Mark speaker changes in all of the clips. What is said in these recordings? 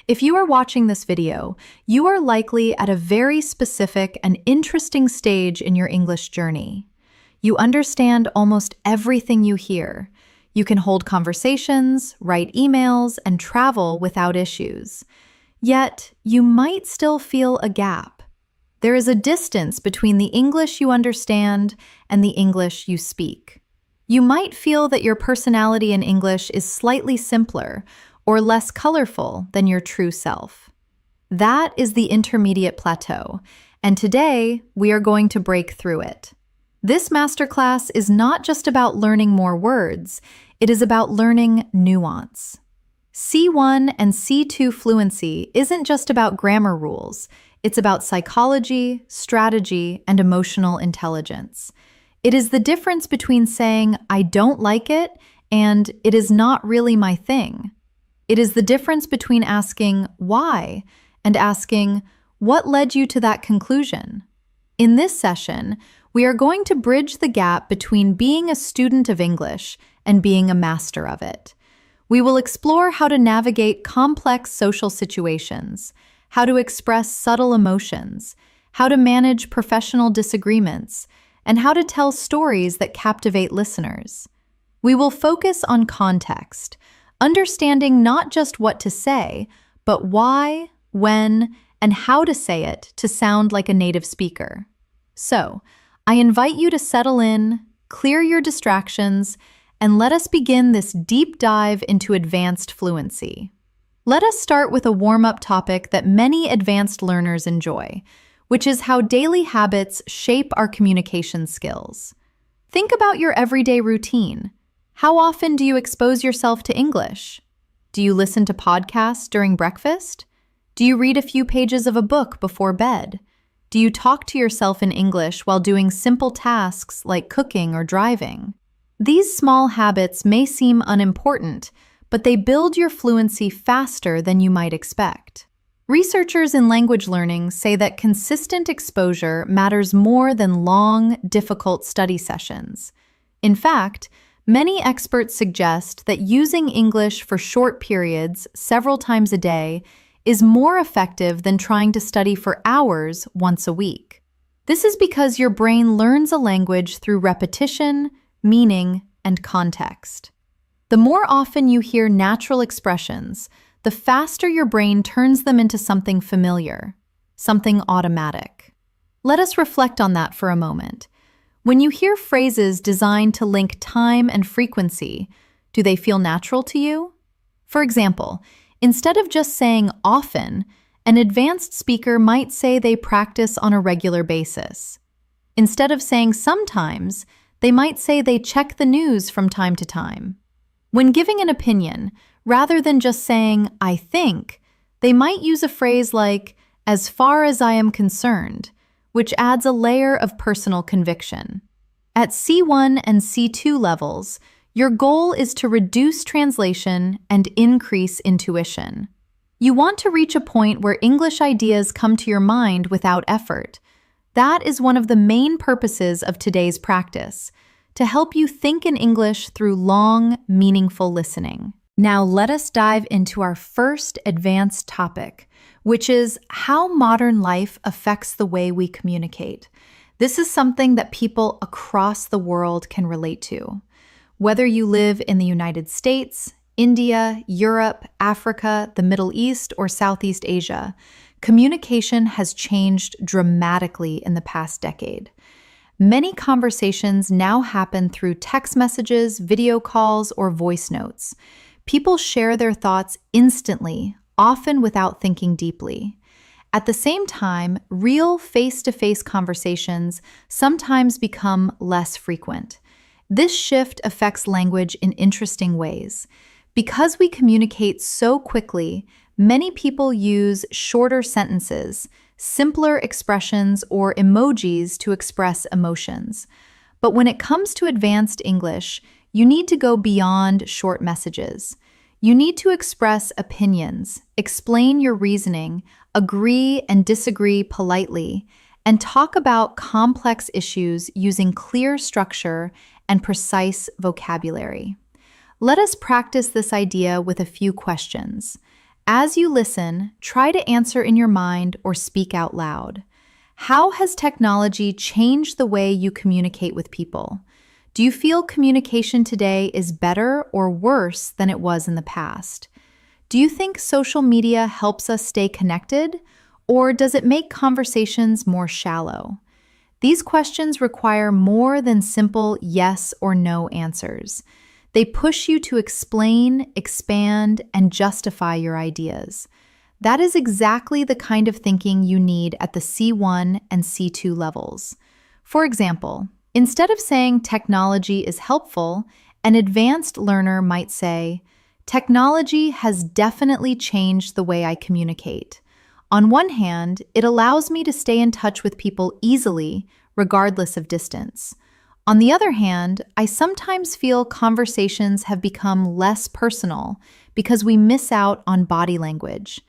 Speaker 1: If you are watching this video, you are likely at a very specific and interesting stage in your English journey. You understand almost everything you hear. You can hold conversations, write emails, and travel without issues. Yet, you might still feel a gap. There is a distance between the English you understand and the English you speak. You might feel that your personality in English is slightly simpler or less colorful than your true self. That is the intermediate plateau, and today we are going to break through it. This masterclass is not just about learning more words, it is about learning nuance. C1 and C2 fluency isn't just about grammar rules, it's about psychology, strategy, and emotional intelligence. It is the difference between saying, "I don't like it," and "it is not really my thing." It is the difference between asking, "Why?" and asking, "What led you to that conclusion?" In this session, we are going to bridge the gap between being a student of English and being a master of it. We will explore how to navigate complex social situations, how to express subtle emotions, how to manage professional disagreements, and how to tell stories that captivate listeners. We will focus on context, understanding not just what to say, but why, when, and how to say it to sound like a native speaker. So, I invite you to settle in, clear your distractions, and let us begin this deep dive into advanced fluency. Let us start with a warm-up topic that many advanced learners enjoy, which is how daily habits shape our communication skills. Think about your everyday routine. How often do you expose yourself to English? Do you listen to podcasts during breakfast? Do you read a few pages of a book before bed? Do you talk to yourself in English while doing simple tasks like cooking or driving? These small habits may seem unimportant, but they build your fluency faster than you might expect. Researchers in language learning say that consistent exposure matters more than long, difficult study sessions. In fact, many experts suggest that using English for short periods, several times a day, is more effective than trying to study for hours once a week. This is because your brain learns a language through repetition, meaning, and context. The more often you hear natural expressions, the faster your brain turns them into something familiar, something automatic. Let us reflect on that for a moment. When you hear phrases designed to link time and frequency, do they feel natural to you? For example, instead of just saying often, an advanced speaker might say they practice on a regular basis. Instead of saying sometimes, they might say they check the news from time to time. When giving an opinion, rather than just saying, "I think," they might use a phrase like, "as far as I am concerned," which adds a layer of personal conviction. At C1 and C2 levels, your goal is to reduce translation and increase intuition. You want to reach a point where English ideas come to your mind without effort. That is one of the main purposes of today's practice, to help you think in English through long, meaningful listening. Now let us dive into our first advanced topic, which is how modern life affects the way we communicate. This is something that people across the world can relate to. Whether you live in the United States, India, Europe, Africa, the Middle East, or Southeast Asia, communication has changed dramatically in the past decade. Many conversations now happen through text messages, video calls, or voice notes. People share their thoughts instantly, often without thinking deeply. At the same time, real face-to-face conversations sometimes become less frequent. This shift affects language in interesting ways. Because we communicate so quickly, many people use shorter sentences, simpler expressions, or emojis to express emotions. But when it comes to advanced English, you need to go beyond short messages. You need to express opinions, explain your reasoning, agree and disagree politely, and talk about complex issues using clear structure and precise vocabulary. Let us practice this idea with a few questions. As you listen, try to answer in your mind or speak out loud. How has technology changed the way you communicate with people? Do you feel communication today is better or worse than it was in the past? Do you think social media helps us stay connected, or does it make conversations more shallow? These questions require more than simple yes or no answers. They push you to explain, expand, and justify your ideas. That is exactly the kind of thinking you need at the C1 and C2 levels. For example, instead of saying technology is helpful, an advanced learner might say, technology has definitely changed the way I communicate. On one hand, it allows me to stay in touch with people easily, regardless of distance. On the other hand, I sometimes feel conversations have become less personal because we miss out on body language.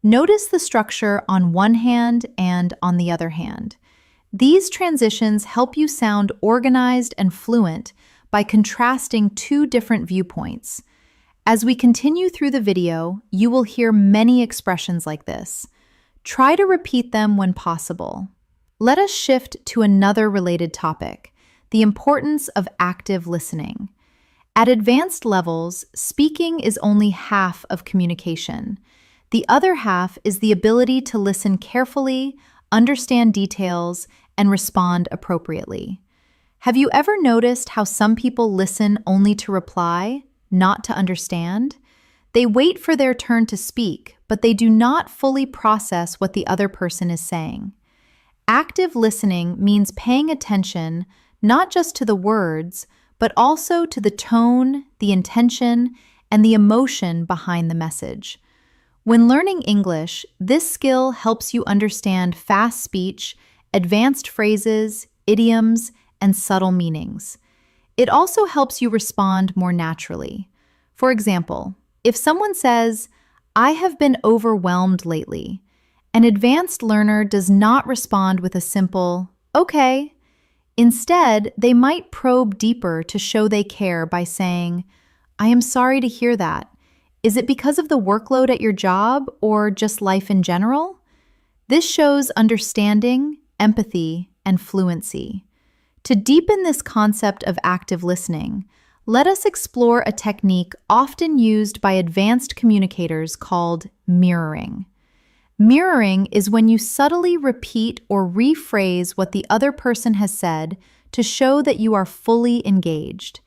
Speaker 1: Notice the structure on one hand and on the other hand. These transitions help you sound organized and fluent by contrasting two different viewpoints. As we continue through the video, you will hear many expressions like this. Try to repeat them when possible. Let us shift to another related topic, the importance of active listening. At advanced levels, speaking is only half of communication. The other half is the ability to listen carefully, understand details, and respond appropriately. Have you ever noticed how some people listen only to reply, not to understand? They wait for their turn to speak, but they do not fully process what the other person is saying. Active listening means paying attention not just to the words, but also to the tone, the intention, and the emotion behind the message. When learning English, this skill helps you understand fast speech, advanced phrases, idioms, and subtle meanings. It also helps you respond more naturally. For example, if someone says, "I have been overwhelmed lately," an advanced learner does not respond with a simple, "Okay." Instead, they might probe deeper to show they care by saying, "I am sorry to hear that. Is it because of the workload at your job or just life in general?" This shows understanding, empathy, and fluency. To deepen this concept of active listening, let us explore a technique often used by advanced communicators called mirroring. Mirroring is when you subtly repeat or rephrase what the other person has said to show that you are fully engaged.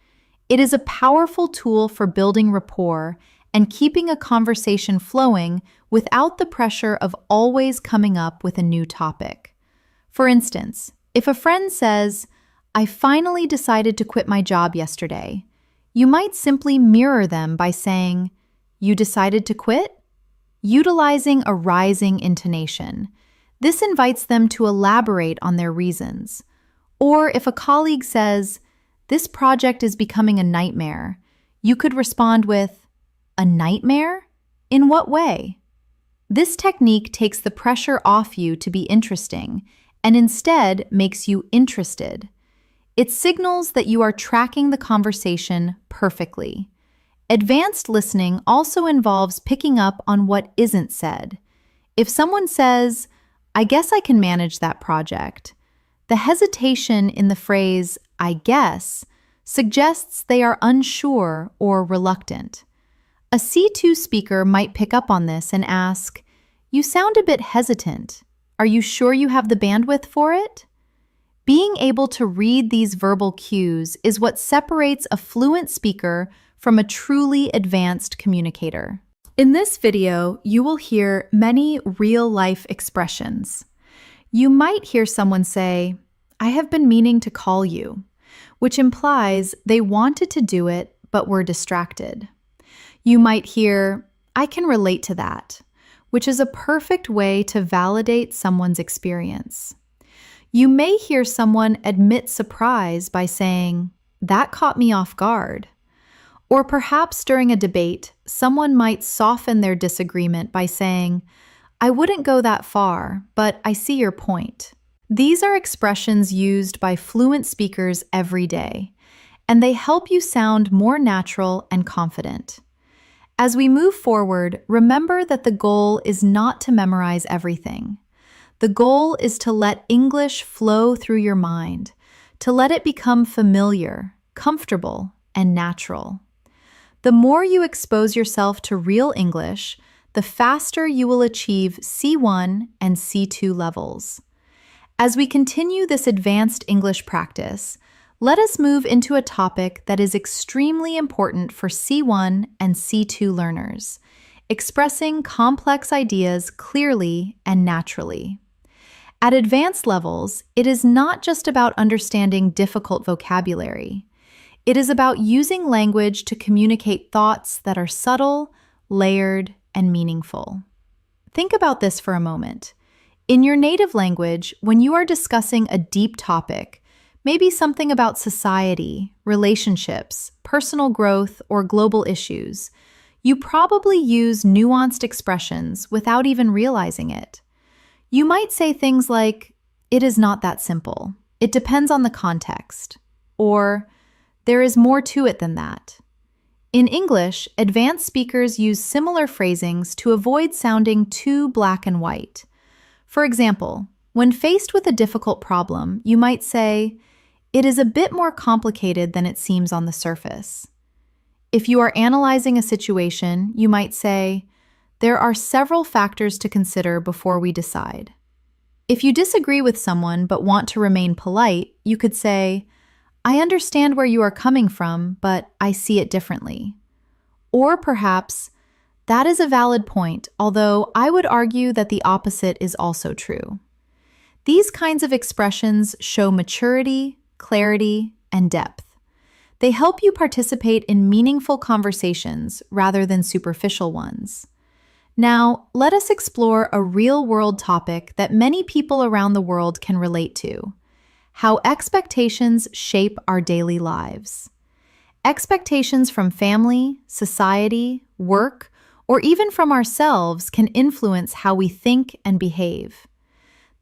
Speaker 1: It is a powerful tool for building rapport and keeping a conversation flowing without the pressure of always coming up with a new topic. For instance, if a friend says, "I finally decided to quit my job yesterday," you might simply mirror them by saying, "You decided to quit?" Utilizing a rising intonation. This invites them to elaborate on their reasons. Or if a colleague says, "This project is becoming a nightmare," you could respond with, "A nightmare? In what way?" This technique takes the pressure off you to be interesting and instead makes you interested. It signals that you are tracking the conversation perfectly. Advanced listening also involves picking up on what isn't said. If someone says, "I guess I can manage that project," the hesitation in the phrase, "I guess," suggests they are unsure or reluctant. A C2 speaker might pick up on this and ask, "You sound a bit hesitant. Are you sure you have the bandwidth for it?" Being able to read these verbal cues is what separates a fluent speaker from a truly advanced communicator. In this video, you will hear many real-life expressions. You might hear someone say, "I have been meaning to call you," which implies they wanted to do it but were distracted. You might hear, "I can relate to that," which is a perfect way to validate someone's experience. You may hear someone admit surprise by saying, "That caught me off guard." Or perhaps during a debate, someone might soften their disagreement by saying, "I wouldn't go that far, but I see your point." These are expressions used by fluent speakers every day, and they help you sound more natural and confident. As we move forward, remember that the goal is not to memorize everything. The goal is to let English flow through your mind, to let it become familiar, comfortable, and natural. The more you expose yourself to real English, the faster you will achieve C1 and C2 levels. As we continue this advanced English practice, let us move into a topic that is extremely important for C1 and C2 learners: expressing complex ideas clearly and naturally. At advanced levels, it is not just about understanding difficult vocabulary. It is about using language to communicate thoughts that are subtle, layered, and meaningful. Think about this for a moment. In your native language, when you are discussing a deep topic, maybe something about society, relationships, personal growth, or global issues, you probably use nuanced expressions without even realizing it. You might say things like, "It is not that simple. It depends on the context," or "There is more to it than that." In English, advanced speakers use similar phrasings to avoid sounding too black and white. For example, when faced with a difficult problem, you might say, "It is a bit more complicated than it seems on the surface." If you are analyzing a situation, you might say, "There are several factors to consider before we decide." If you disagree with someone but want to remain polite, you could say, "I understand where you are coming from, but I see it differently." Or perhaps, "That is a valid point, although I would argue that the opposite is also true." These kinds of expressions show maturity, clarity, and depth. They help you participate in meaningful conversations rather than superficial ones. Now, let us explore a real-world topic that many people around the world can relate to: how expectations shape our daily lives. Expectations from family, society, work, or even from ourselves can influence how we think and behave.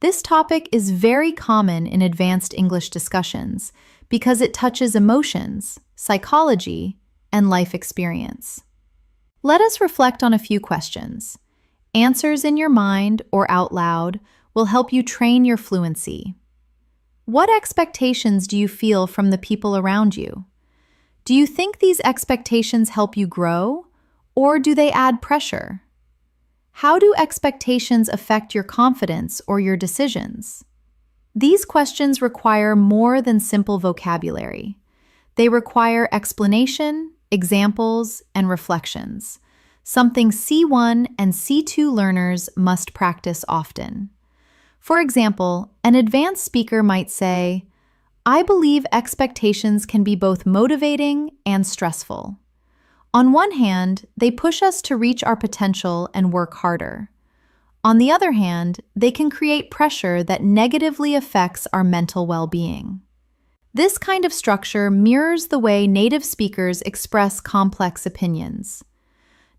Speaker 1: This topic is very common in advanced English discussions because it touches emotions, psychology, and life experience. Let us reflect on a few questions. Answers in your mind or out loud will help you train your fluency. What expectations do you feel from the people around you? Do you think these expectations help you grow, or do they add pressure? How do expectations affect your confidence or your decisions? These questions require more than simple vocabulary. They require explanation, examples, and reflections, something C1 and C2 learners must practice often. For example, an advanced speaker might say, "I believe expectations can be both motivating and stressful." On one hand, they push us to reach our potential and work harder. On the other hand, they can create pressure that negatively affects our mental well-being. This kind of structure mirrors the way native speakers express complex opinions.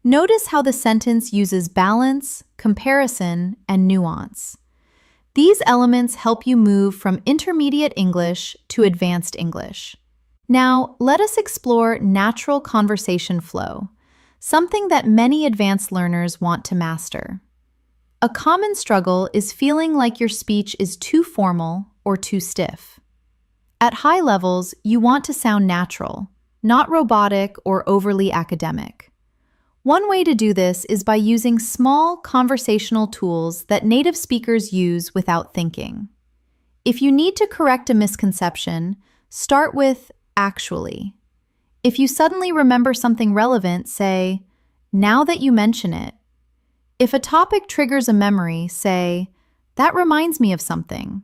Speaker 1: Notice how the sentence uses balance, comparison, and nuance. These elements help you move from intermediate English to advanced English. Now, let us explore natural conversation flow, something that many advanced learners want to master. A common struggle is feeling like your speech is too formal or too stiff. At high levels, you want to sound natural, not robotic or overly academic. One way to do this is by using small conversational tools that native speakers use without thinking. If you need to correct a misconception, start with "actually." If you suddenly remember something relevant, say, "Now that you mention it." If a topic triggers a memory, say, "That reminds me of something."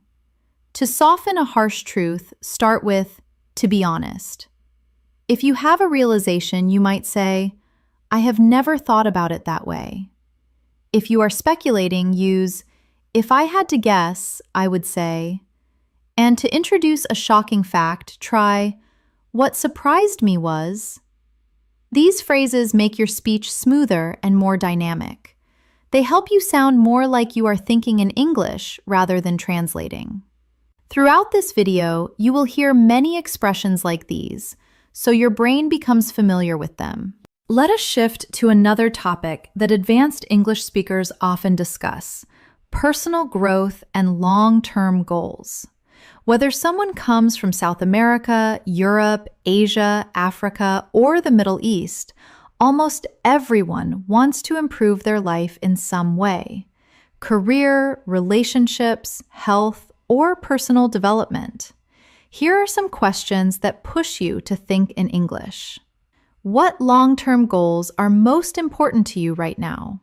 Speaker 1: To soften a harsh truth, start with "to be honest." If you have a realization, you might say, "I have never thought about it that way." If you are speculating, use "if I had to guess, I would say." And to introduce a shocking fact, try "what surprised me was." These phrases make your speech smoother and more dynamic. They help you sound more like you are thinking in English rather than translating. Throughout this video, you will hear many expressions like these, so your brain becomes familiar with them. Let us shift to another topic that advanced English speakers often discuss: personal growth and long-term goals. Whether someone comes from South America, Europe, Asia, Africa, or the Middle East, almost everyone wants to improve their life in some way: career, relationships, health, or personal development. Here are some questions that push you to think in English. What long-term goals are most important to you right now?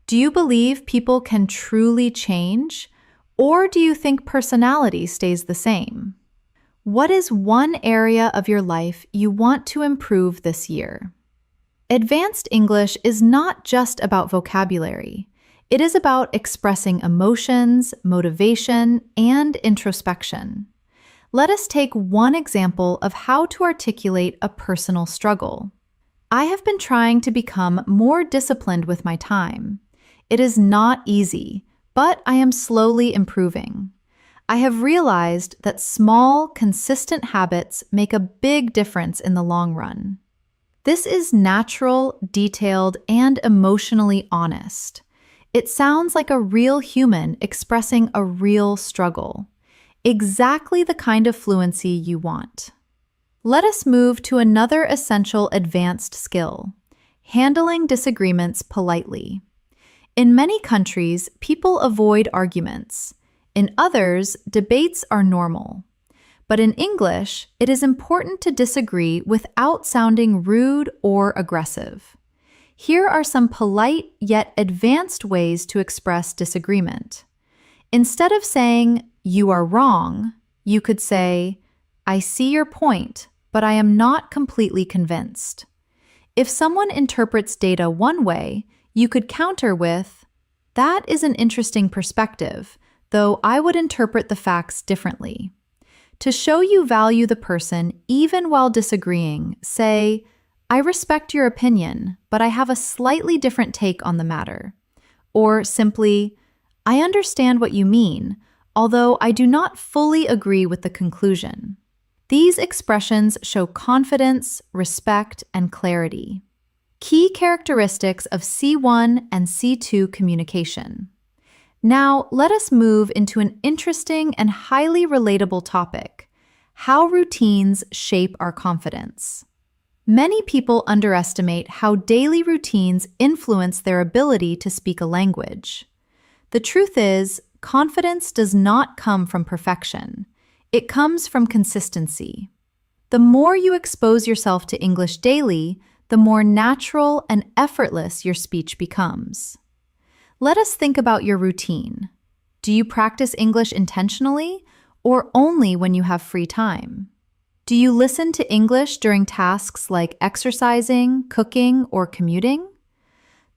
Speaker 1: Do you believe people can truly change, or do you think personality stays the same? What is one area of your life you want to improve this year? Advanced English is not just about vocabulary. It is about expressing emotions, motivation, and introspection. Let us take one example of how to articulate a personal struggle. I have been trying to become more disciplined with my time. It is not easy, but I am slowly improving. I have realized that small, consistent habits make a big difference in the long run. This is natural, detailed, and emotionally honest. It sounds like a real human expressing a real struggle. Exactly the kind of fluency you want. Let us move to another essential advanced skill: handling disagreements politely. In many countries, people avoid arguments. In others, debates are normal. But in English, it is important to disagree without sounding rude or aggressive. Here are some polite yet advanced ways to express disagreement. Instead of saying, "You are wrong," you could say, "I see your point, but I am not completely convinced." If someone interprets data one way, you could counter with, "That is an interesting perspective, though I would interpret the facts differently." To show you value the person even while disagreeing, say, "I respect your opinion, but I have a slightly different take on the matter." Or simply, "I understand what you mean, although I do not fully agree with the conclusion." These expressions show confidence, respect, and clarity. Key characteristics of C1 and C2 communication. Now, let us move into an interesting and highly relatable topic: how routines shape our confidence. Many people underestimate how daily routines influence their ability to speak a language. The truth is, confidence does not come from perfection. It comes from consistency. The more you expose yourself to English daily, the more natural and effortless your speech becomes. Let us think about your routine. Do you practice English intentionally, or only when you have free time? Do you listen to English during tasks like exercising, cooking, or commuting?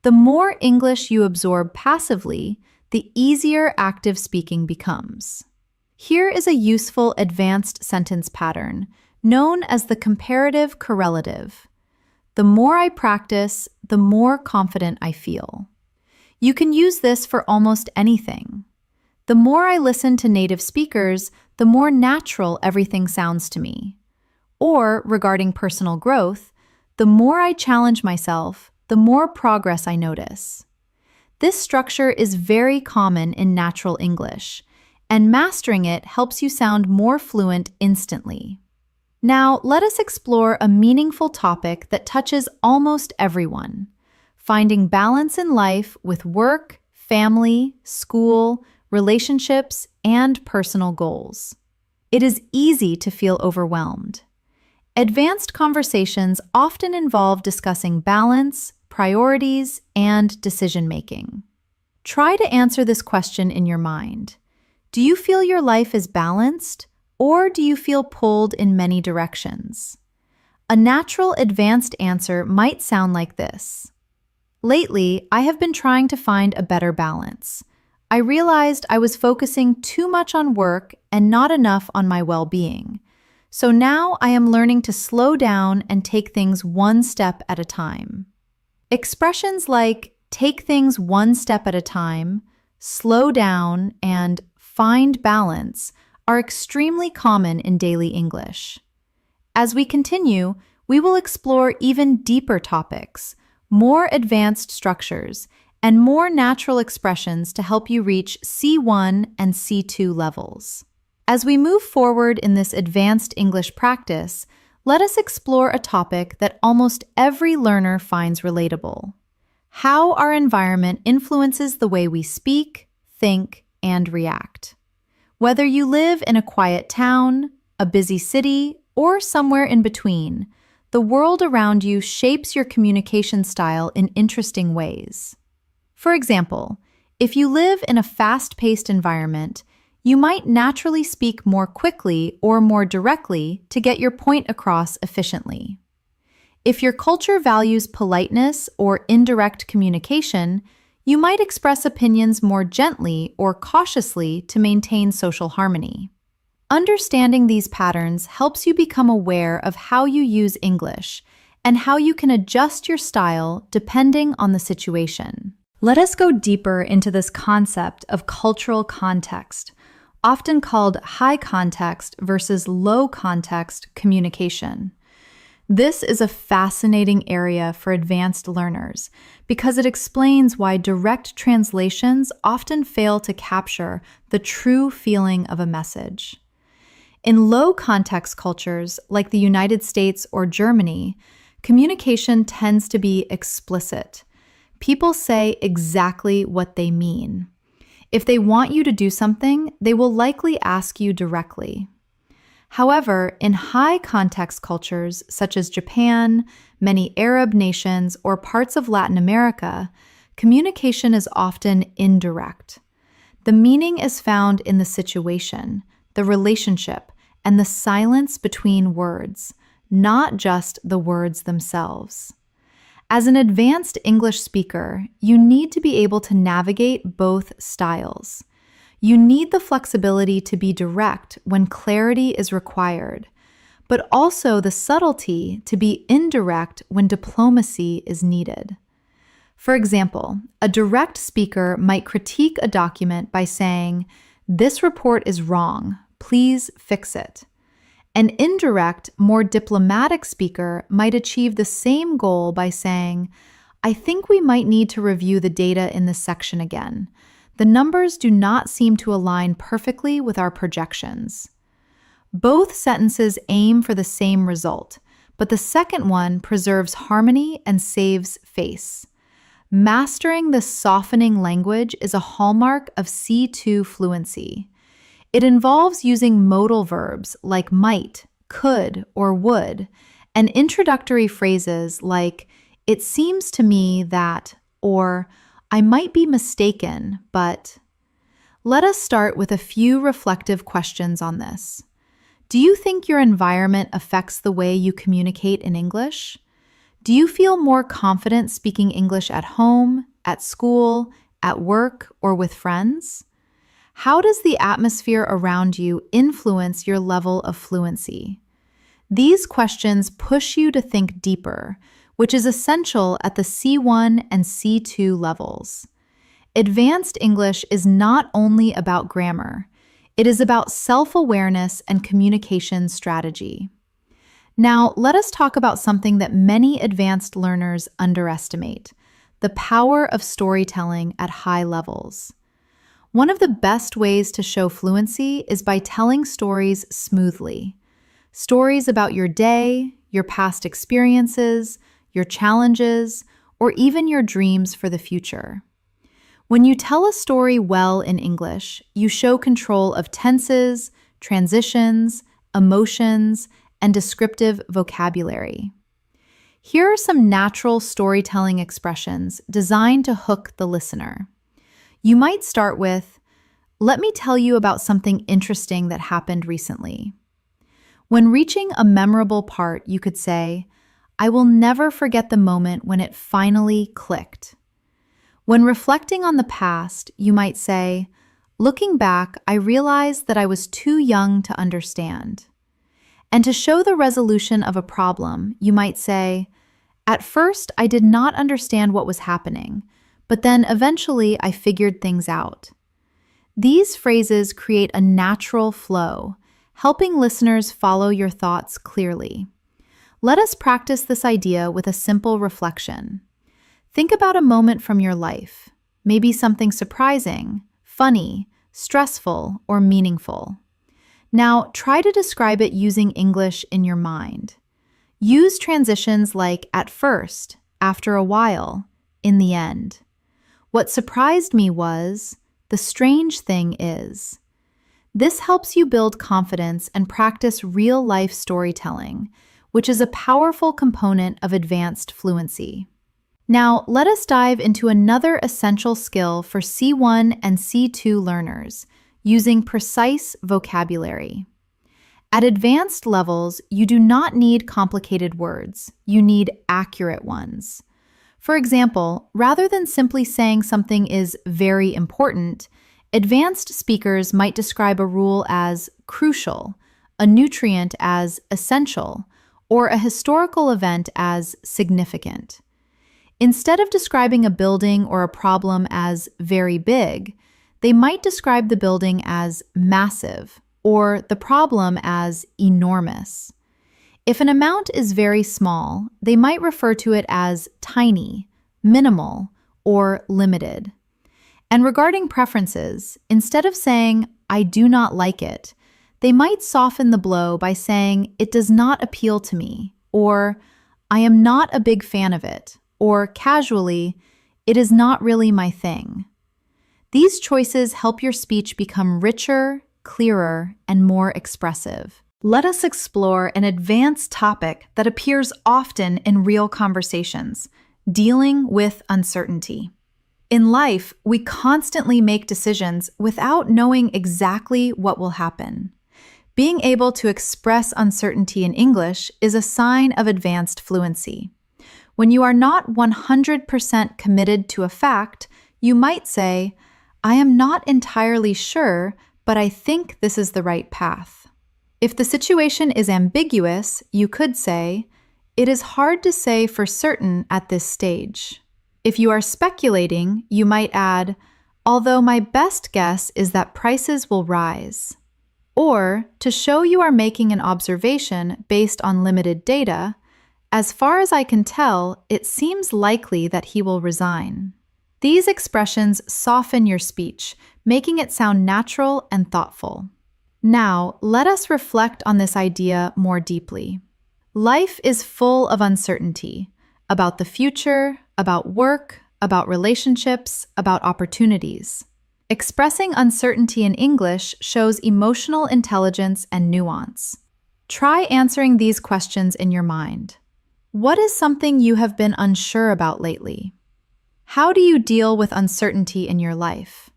Speaker 1: The more English you absorb passively, the easier active speaking becomes. Here is a useful advanced sentence pattern, known as the comparative correlative. The more I practice, the more confident I feel. You can use this for almost anything. The more I listen to native speakers, the more natural everything sounds to me. Or, regarding personal growth, the more I challenge myself, the more progress I notice. This structure is very common in natural English, and mastering it helps you sound more fluent instantly. Now, let us explore a meaningful topic that touches almost everyone: finding balance in life with work, family, school, relationships, and personal goals. It is easy to feel overwhelmed. Advanced conversations often involve discussing balance, priorities, and decision-making. Try to answer this question in your mind. Do you feel your life is balanced, or do you feel pulled in many directions? A natural advanced answer might sound like this: "Lately, I have been trying to find a better balance. I realized I was focusing too much on work and not enough on my well-being. So now I am learning to slow down and take things one step at a time." Expressions like "take things one step at a time," "slow down," and "find balance" are extremely common in daily English. As we continue, we will explore even deeper topics, more advanced structures, and more natural expressions to help you reach C1 and C2 levels. As we move forward in this advanced English practice, let us explore a topic that almost every learner finds relatable: how our environment influences the way we speak, think, and react. Whether you live in a quiet town, a busy city, or somewhere in between, the world around you shapes your communication style in interesting ways. For example, if you live in a fast-paced environment, you might naturally speak more quickly or more directly to get your point across efficiently. If your culture values politeness or indirect communication, you might express opinions more gently or cautiously to maintain social harmony. Understanding these patterns helps you become aware of how you use English and how you can adjust your style depending on the situation. Let us go deeper into this concept of cultural context, often called high context versus low context communication. This is a fascinating area for advanced learners because it explains why direct translations often fail to capture the true feeling of a message. In low context cultures like the United States or Germany, communication tends to be explicit. People say exactly what they mean. If they want you to do something, they will likely ask you directly. However, in high context cultures such as Japan, many Arab nations, or parts of Latin America, communication is often indirect. The meaning is found in the situation, the relationship, and the silence between words, not just the words themselves. As an advanced English speaker, you need to be able to navigate both styles. You need the flexibility to be direct when clarity is required, but also the subtlety to be indirect when diplomacy is needed. For example, a direct speaker might critique a document by saying, "This report is wrong, please fix it." An indirect, more diplomatic speaker might achieve the same goal by saying, "I think we might need to review the data in this section again. The numbers do not seem to align perfectly with our projections." Both sentences aim for the same result, but the second one preserves harmony and saves face. Mastering this softening language is a hallmark of C2 fluency. It involves using modal verbs like might, could, or would, and introductory phrases like, "It seems to me that," or "I might be mistaken, but." Let us start with a few reflective questions on this. Do you think your environment affects the way you communicate in English? Do you feel more confident speaking English at home, at school, at work, or with friends? How does the atmosphere around you influence your level of fluency? These questions push you to think deeper, which is essential at the C1 and C2 levels. Advanced English is not only about grammar, it is about self-awareness and communication strategy. Now, let us talk about something that many advanced learners underestimate: the power of storytelling at high levels. One of the best ways to show fluency is by telling stories smoothly. Stories about your day, your past experiences, your challenges, or even your dreams for the future. When you tell a story well in English, you show control of tenses, transitions, emotions, and descriptive vocabulary. Here are some natural storytelling expressions designed to hook the listener. You might start with, "Let me tell you about something interesting that happened recently." When reaching a memorable part, you could say, "I will never forget the moment when it finally clicked." When reflecting on the past, you might say, "Looking back, I realized that I was too young to understand." And to show the resolution of a problem, you might say, "At first, I did not understand what was happening, but then eventually I figured things out." These phrases create a natural flow, helping listeners follow your thoughts clearly. Let us practice this idea with a simple reflection. Think about a moment from your life, maybe something surprising, funny, stressful, or meaningful. Now, try to describe it using English in your mind. Use transitions like at first, after a while, in the end. What surprised me was, the strange thing is. This helps you build confidence and practice real-life storytelling, which is a powerful component of advanced fluency. Now, let us dive into another essential skill for C1 and C2 learners, using precise vocabulary. At advanced levels, you do not need complicated words, you need accurate ones. For example, rather than simply saying something is very important, advanced speakers might describe a rule as crucial, a nutrient as essential, or a historical event as significant. Instead of describing a building or a problem as very big, they might describe the building as massive or the problem as enormous. If an amount is very small, they might refer to it as tiny, minimal, or limited. And regarding preferences, instead of saying, "I do not like it," they might soften the blow by saying, "It does not appeal to me," or "I am not a big fan of it," or casually, "It is not really my thing." These choices help your speech become richer, clearer, and more expressive. Let us explore an advanced topic that appears often in real conversations: dealing with uncertainty. In life, we constantly make decisions without knowing exactly what will happen. Being able to express uncertainty in English is a sign of advanced fluency. When you are not 100% committed to a fact, you might say, "I am not entirely sure, but I think this is the right path." If the situation is ambiguous, you could say, "It is hard to say for certain at this stage." If you are speculating, you might add, "Although my best guess is that prices will rise." Or, to show you are making an observation based on limited data, "As far as I can tell, it seems likely that he will resign." These expressions soften your speech, making it sound natural and thoughtful. Now, let us reflect on this idea more deeply. Life is full of uncertainty about the future, about work, about relationships, about opportunities. Expressing uncertainty in English shows emotional intelligence and nuance. Try answering these questions in your mind. What is something you have been unsure about lately? How do you deal with uncertainty in your life?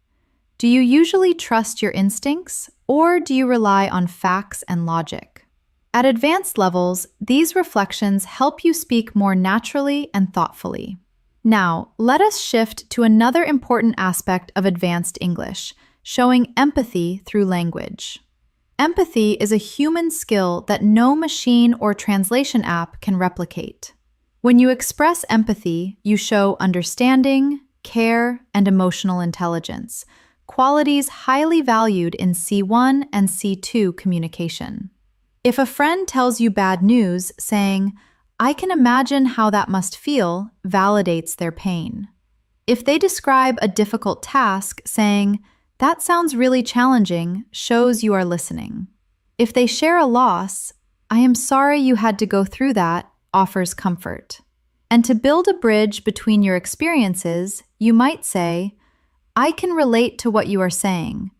Speaker 1: Do you usually trust your instincts, or do you rely on facts and logic? At advanced levels, these reflections help you speak more naturally and thoughtfully. Now, let us shift to another important aspect of advanced English, showing empathy through language. Empathy is a human skill that no machine or translation app can replicate. When you express empathy, you show understanding, care, and emotional intelligence, qualities highly valued in C1 and C2 communication. If a friend tells you bad news, saying, "I can imagine how that must feel," validates their pain. If they describe a difficult task, saying, "That sounds really challenging," shows you are listening. If they share a loss, "I am sorry you had to go through that," offers comfort. And to build a bridge between your experiences, you might say, "I can relate to what you are saying,"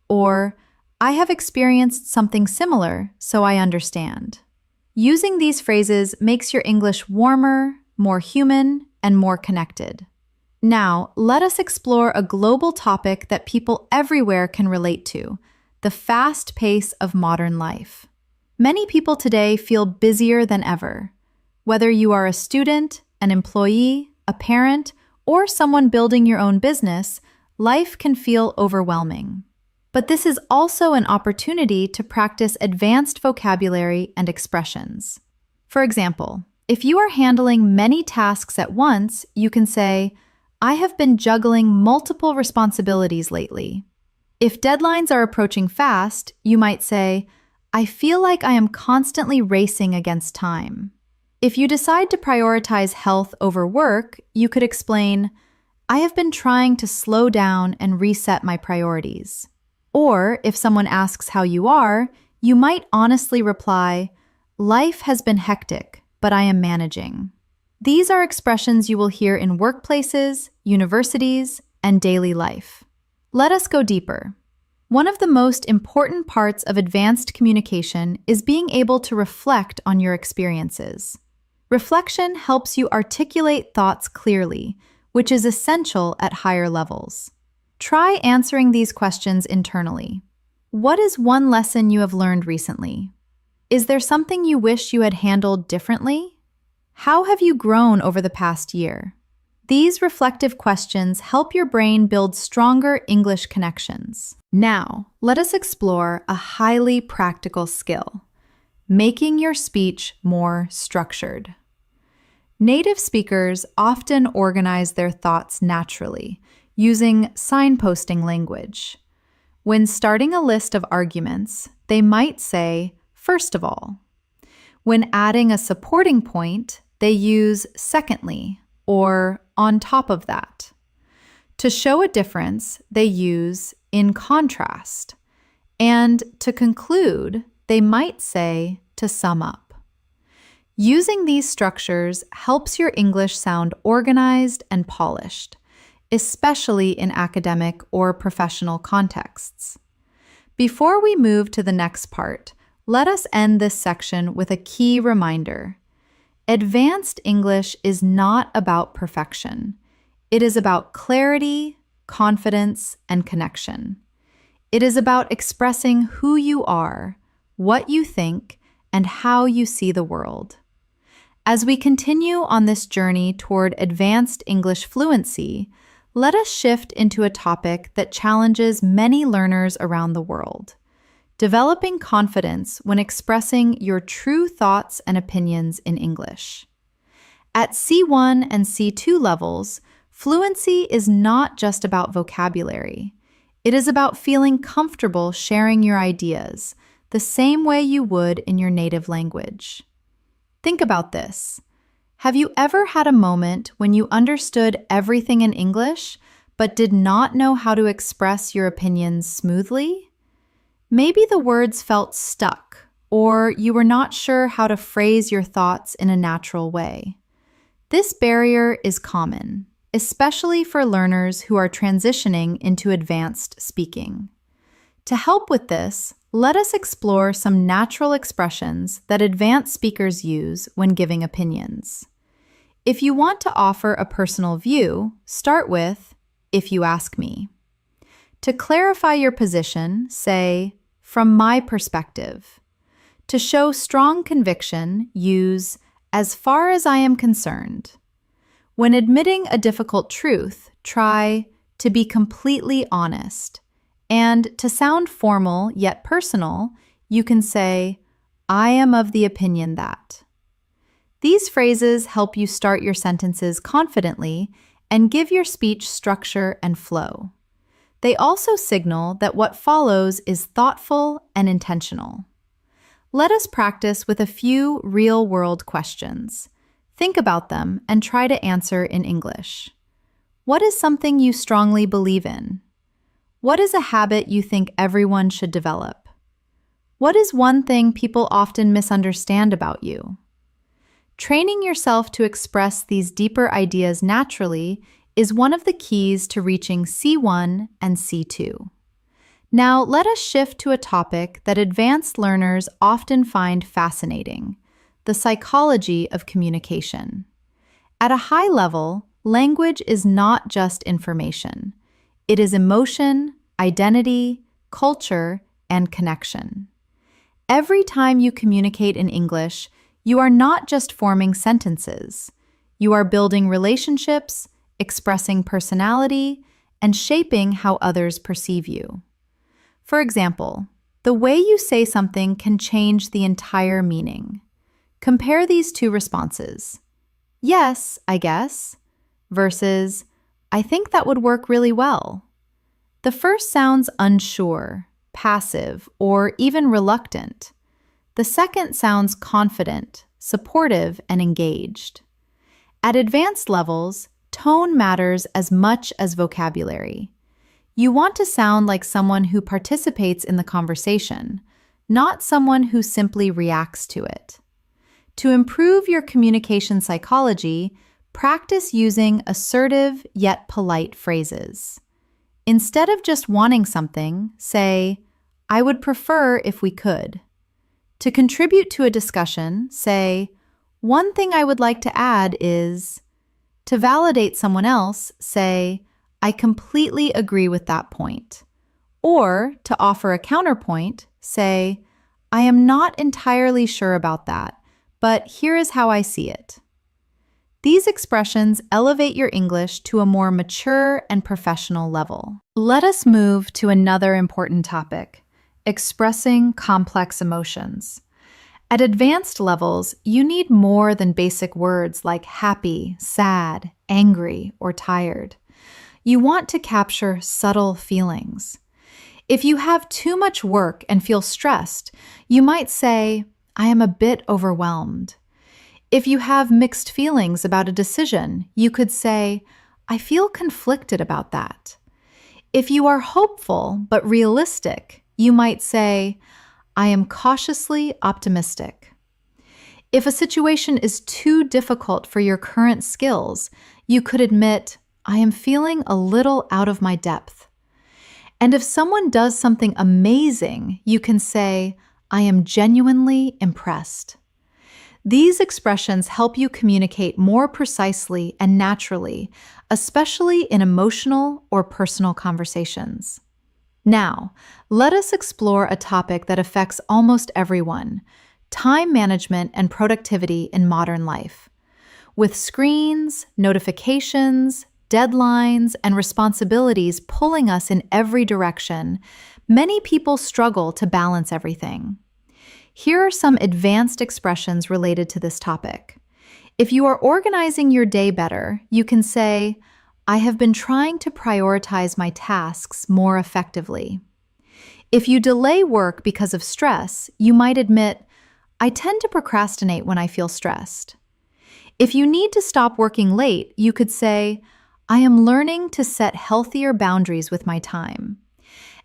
Speaker 1: or "I have experienced something similar, so I understand." Using these phrases makes your English warmer, more human, and more connected. Now, let us explore a global topic that people everywhere can relate to: the fast pace of modern life. Many people today feel busier than ever. Whether you are a student, an employee, a parent, or someone building your own business, life can feel overwhelming. But this is also an opportunity to practice advanced vocabulary and expressions. For example, if you are handling many tasks at once, you can say, "I have been juggling multiple responsibilities lately." If deadlines are approaching fast, you might say, "I feel like I am constantly racing against time." If you decide to prioritize health over work, you could explain, I have been trying to slow down and reset my priorities. Or if someone asks how you are, you might honestly reply, life has been hectic, but I am managing. These are expressions you will hear in workplaces, universities, and daily life. Let us go deeper. One of the most important parts of advanced communication is being able to reflect on your experiences. Reflection helps you articulate thoughts clearly, which is essential at higher levels. Try answering these questions internally. What is one lesson you have learned recently? Is there something you wish you had handled differently? How have you grown over the past year? These reflective questions help your brain build stronger English connections. Now, let us explore a highly practical skill: making your speech more structured. Native speakers often organize their thoughts naturally, using signposting language. When starting a list of arguments, they might say, first of all. When adding a supporting point, they use secondly or on top of that. To show a difference, they use in contrast. And to conclude, they might say to sum up. Using these structures helps your English sound organized and polished, especially in academic or professional contexts. Before we move to the next part, let us end this section with a key reminder. Advanced English is not about perfection. It is about clarity, confidence, and connection. It is about expressing who you are, what you think, and how you see the world. As we continue on this journey toward advanced English fluency, let us shift into a topic that challenges many learners around the world: developing confidence when expressing your true thoughts and opinions in English. At C1 and C2 levels, fluency is not just about vocabulary. It is about feeling comfortable sharing your ideas the same way you would in your native language. Think about this. Have you ever had a moment when you understood everything in English but did not know how to express your opinions smoothly? Maybe the words felt stuck, or you were not sure how to phrase your thoughts in a natural way. This barrier is common, especially for learners who are transitioning into advanced speaking. To help with this, let us explore some natural expressions that advanced speakers use when giving opinions. If you want to offer a personal view, start with, if you ask me. To clarify your position, say, from my perspective. To show strong conviction, use, as far as I am concerned. When admitting a difficult truth, try to be completely honest. And to sound formal yet personal, you can say, I am of the opinion that. These phrases help you start your sentences confidently and give your speech structure and flow. They also signal that what follows is thoughtful and intentional. Let us practice with a few real-world questions. Think about them and try to answer in English. What is something you strongly believe in? What is a habit you think everyone should develop? What is one thing people often misunderstand about you? Training yourself to express these deeper ideas naturally is one of the keys to reaching C1 and C2. Now, let us shift to a topic that advanced learners often find fascinating: the psychology of communication. At a high level, language is not just information. It is emotion, identity, culture, and connection. Every time you communicate in English, you are not just forming sentences. You are building relationships, expressing personality, and shaping how others perceive you. For example, the way you say something can change the entire meaning. Compare these two responses. Yes, I guess, versus, I think that would work really well. The first sounds unsure, passive, or even reluctant. The second sounds confident, supportive, and engaged. At advanced levels, tone matters as much as vocabulary. You want to sound like someone who participates in the conversation, not someone who simply reacts to it. To improve your communication psychology, practice using assertive yet polite phrases. Instead of just wanting something, say, "I would prefer if we could." To contribute to a discussion, say, "One thing I would like to add is." To validate someone else, say, "I completely agree with that point." Or, to offer a counterpoint, say, "I am not entirely sure about that, but here is how I see it." These expressions elevate your English to a more mature and professional level. Let us move to another important topic: expressing complex emotions. At advanced levels, you need more than basic words like happy, sad, angry, or tired. You want to capture subtle feelings. If you have too much work and feel stressed, you might say, "I am a bit overwhelmed." If you have mixed feelings about a decision, you could say, "I feel conflicted about that." If you are hopeful but realistic, you might say, "I am cautiously optimistic." If a situation is too difficult for your current skills, you could admit, "I am feeling a little out of my depth." And if someone does something amazing, you can say, "I am genuinely impressed." These expressions help you communicate more precisely and naturally, especially in emotional or personal conversations. Now, let us explore a topic that affects almost everyone: time management and productivity in modern life. With screens, notifications, deadlines, and responsibilities pulling us in every direction, many people struggle to balance everything. Here are some advanced expressions related to this topic. If you are organizing your day better, you can say, "I have been trying to prioritize my tasks more effectively." If you delay work because of stress, you might admit, "I tend to procrastinate when I feel stressed." If you need to stop working late, you could say, "I am learning to set healthier boundaries with my time."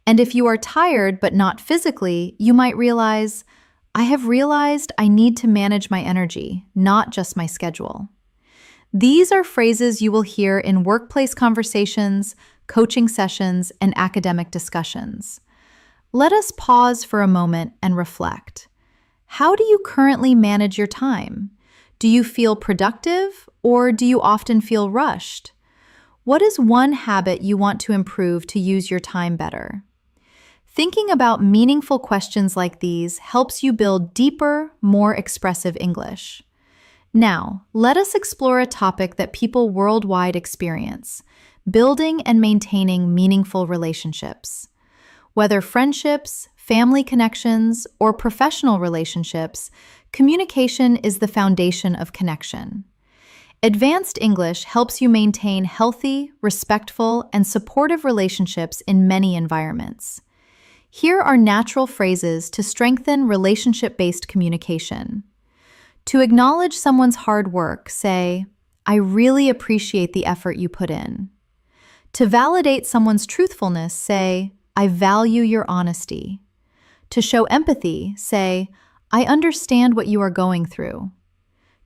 Speaker 1: And if you are tired but not physically, you might realize, "I have realized I need to manage my energy, not just my schedule." These are phrases you will hear in workplace conversations, coaching sessions, and academic discussions. Let us pause for a moment and reflect. How do you currently manage your time? Do you feel productive, or do you often feel rushed? What is one habit you want to improve to use your time better? Thinking about meaningful questions like these helps you build deeper, more expressive English. Now, let us explore a topic that people worldwide experience: building and maintaining meaningful relationships. Whether friendships, family connections, or professional relationships, communication is the foundation of connection. Advanced English helps you maintain healthy, respectful, and supportive relationships in many environments. Here are natural phrases to strengthen relationship-based communication. To acknowledge someone's hard work, say, "I really appreciate the effort you put in." To validate someone's truthfulness, say, "I value your honesty." To show empathy, say, "I understand what you are going through."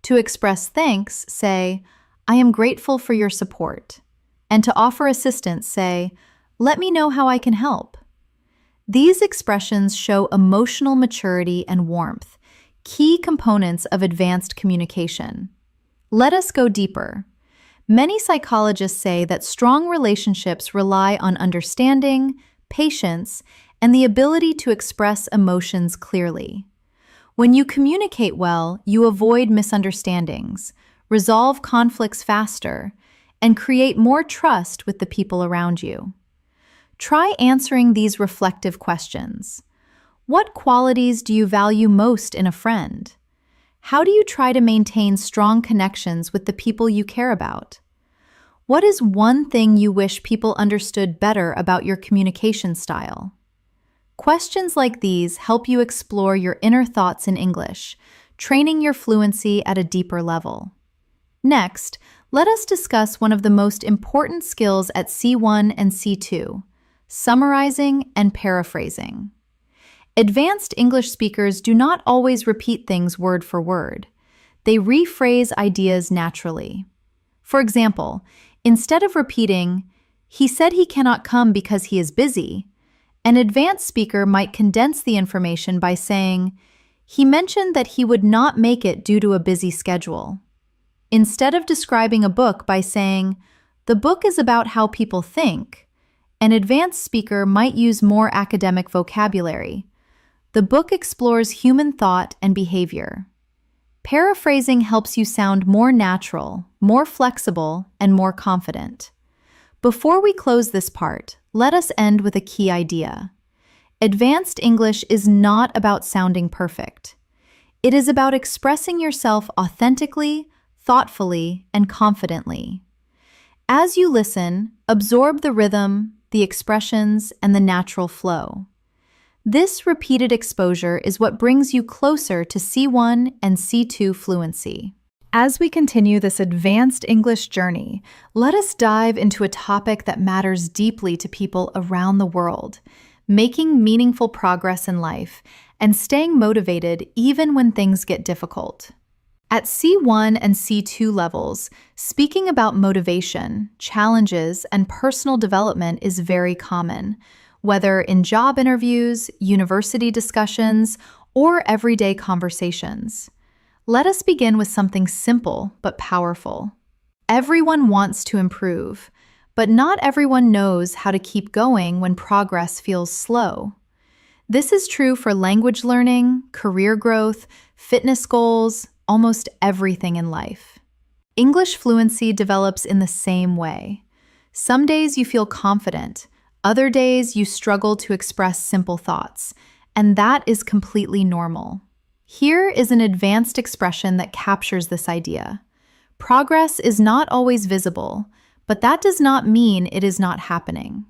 Speaker 1: To express thanks, say, "I am grateful for your support." And to offer assistance, say, "Let me know how I can help." These expressions show emotional maturity and warmth, key components of advanced communication. Let us go deeper. Many psychologists say that strong relationships rely on understanding, patience, and the ability to express emotions clearly. When you communicate well, you avoid misunderstandings, resolve conflicts faster, and create more trust with the people around you. Try answering these reflective questions. What qualities do you value most in a friend? How do you try to maintain strong connections with the people you care about? What is one thing you wish people understood better about your communication style? Questions like these help you explore your inner thoughts in English, training your fluency at a deeper level. Next, let us discuss one of the most important skills at C1 and C2, summarizing and paraphrasing. Advanced English speakers do not always repeat things word for word. They rephrase ideas naturally. For example, instead of repeating, "He said he cannot come because he is busy," an advanced speaker might condense the information by saying, "He mentioned that he would not make it due to a busy schedule." Instead of describing a book by saying, "The book is about how people think," an advanced speaker might use more academic vocabulary. "The book explores human thought and behavior." Paraphrasing helps you sound more natural, more flexible, and more confident. Before we close this part, let us end with a key idea. Advanced English is not about sounding perfect. It is about expressing yourself authentically, thoughtfully, and confidently. As you listen, absorb the rhythm, the expressions, and the natural flow. This repeated exposure is what brings you closer to C1 and C2 fluency. As we continue this advanced English journey, let us dive into a topic that matters deeply to people around the world, making meaningful progress in life and staying motivated even when things get difficult. At C1 and C2 levels, speaking about motivation, challenges, and personal development is very common, whether in job interviews, university discussions, or everyday conversations. Let us begin with something simple but powerful. Everyone wants to improve, but not everyone knows how to keep going when progress feels slow. This is true for language learning, career growth, fitness goals, almost everything in life. English fluency develops in the same way. Some days you feel confident, other days you struggle to express simple thoughts, and that is completely normal. Here is an advanced expression that captures this idea. Progress is not always visible, but that does not mean it is not happening.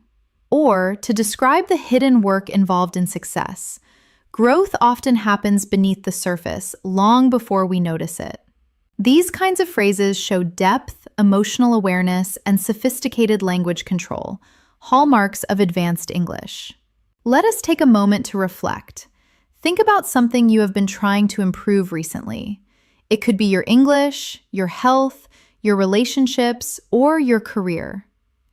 Speaker 1: Or, to describe the hidden work involved in success, growth often happens beneath the surface long before we notice it. These kinds of phrases show depth, emotional awareness, and sophisticated language control, hallmarks of advanced English. Let us take a moment to reflect. Think about something you have been trying to improve recently. It could be your English, your health, your relationships, or your career.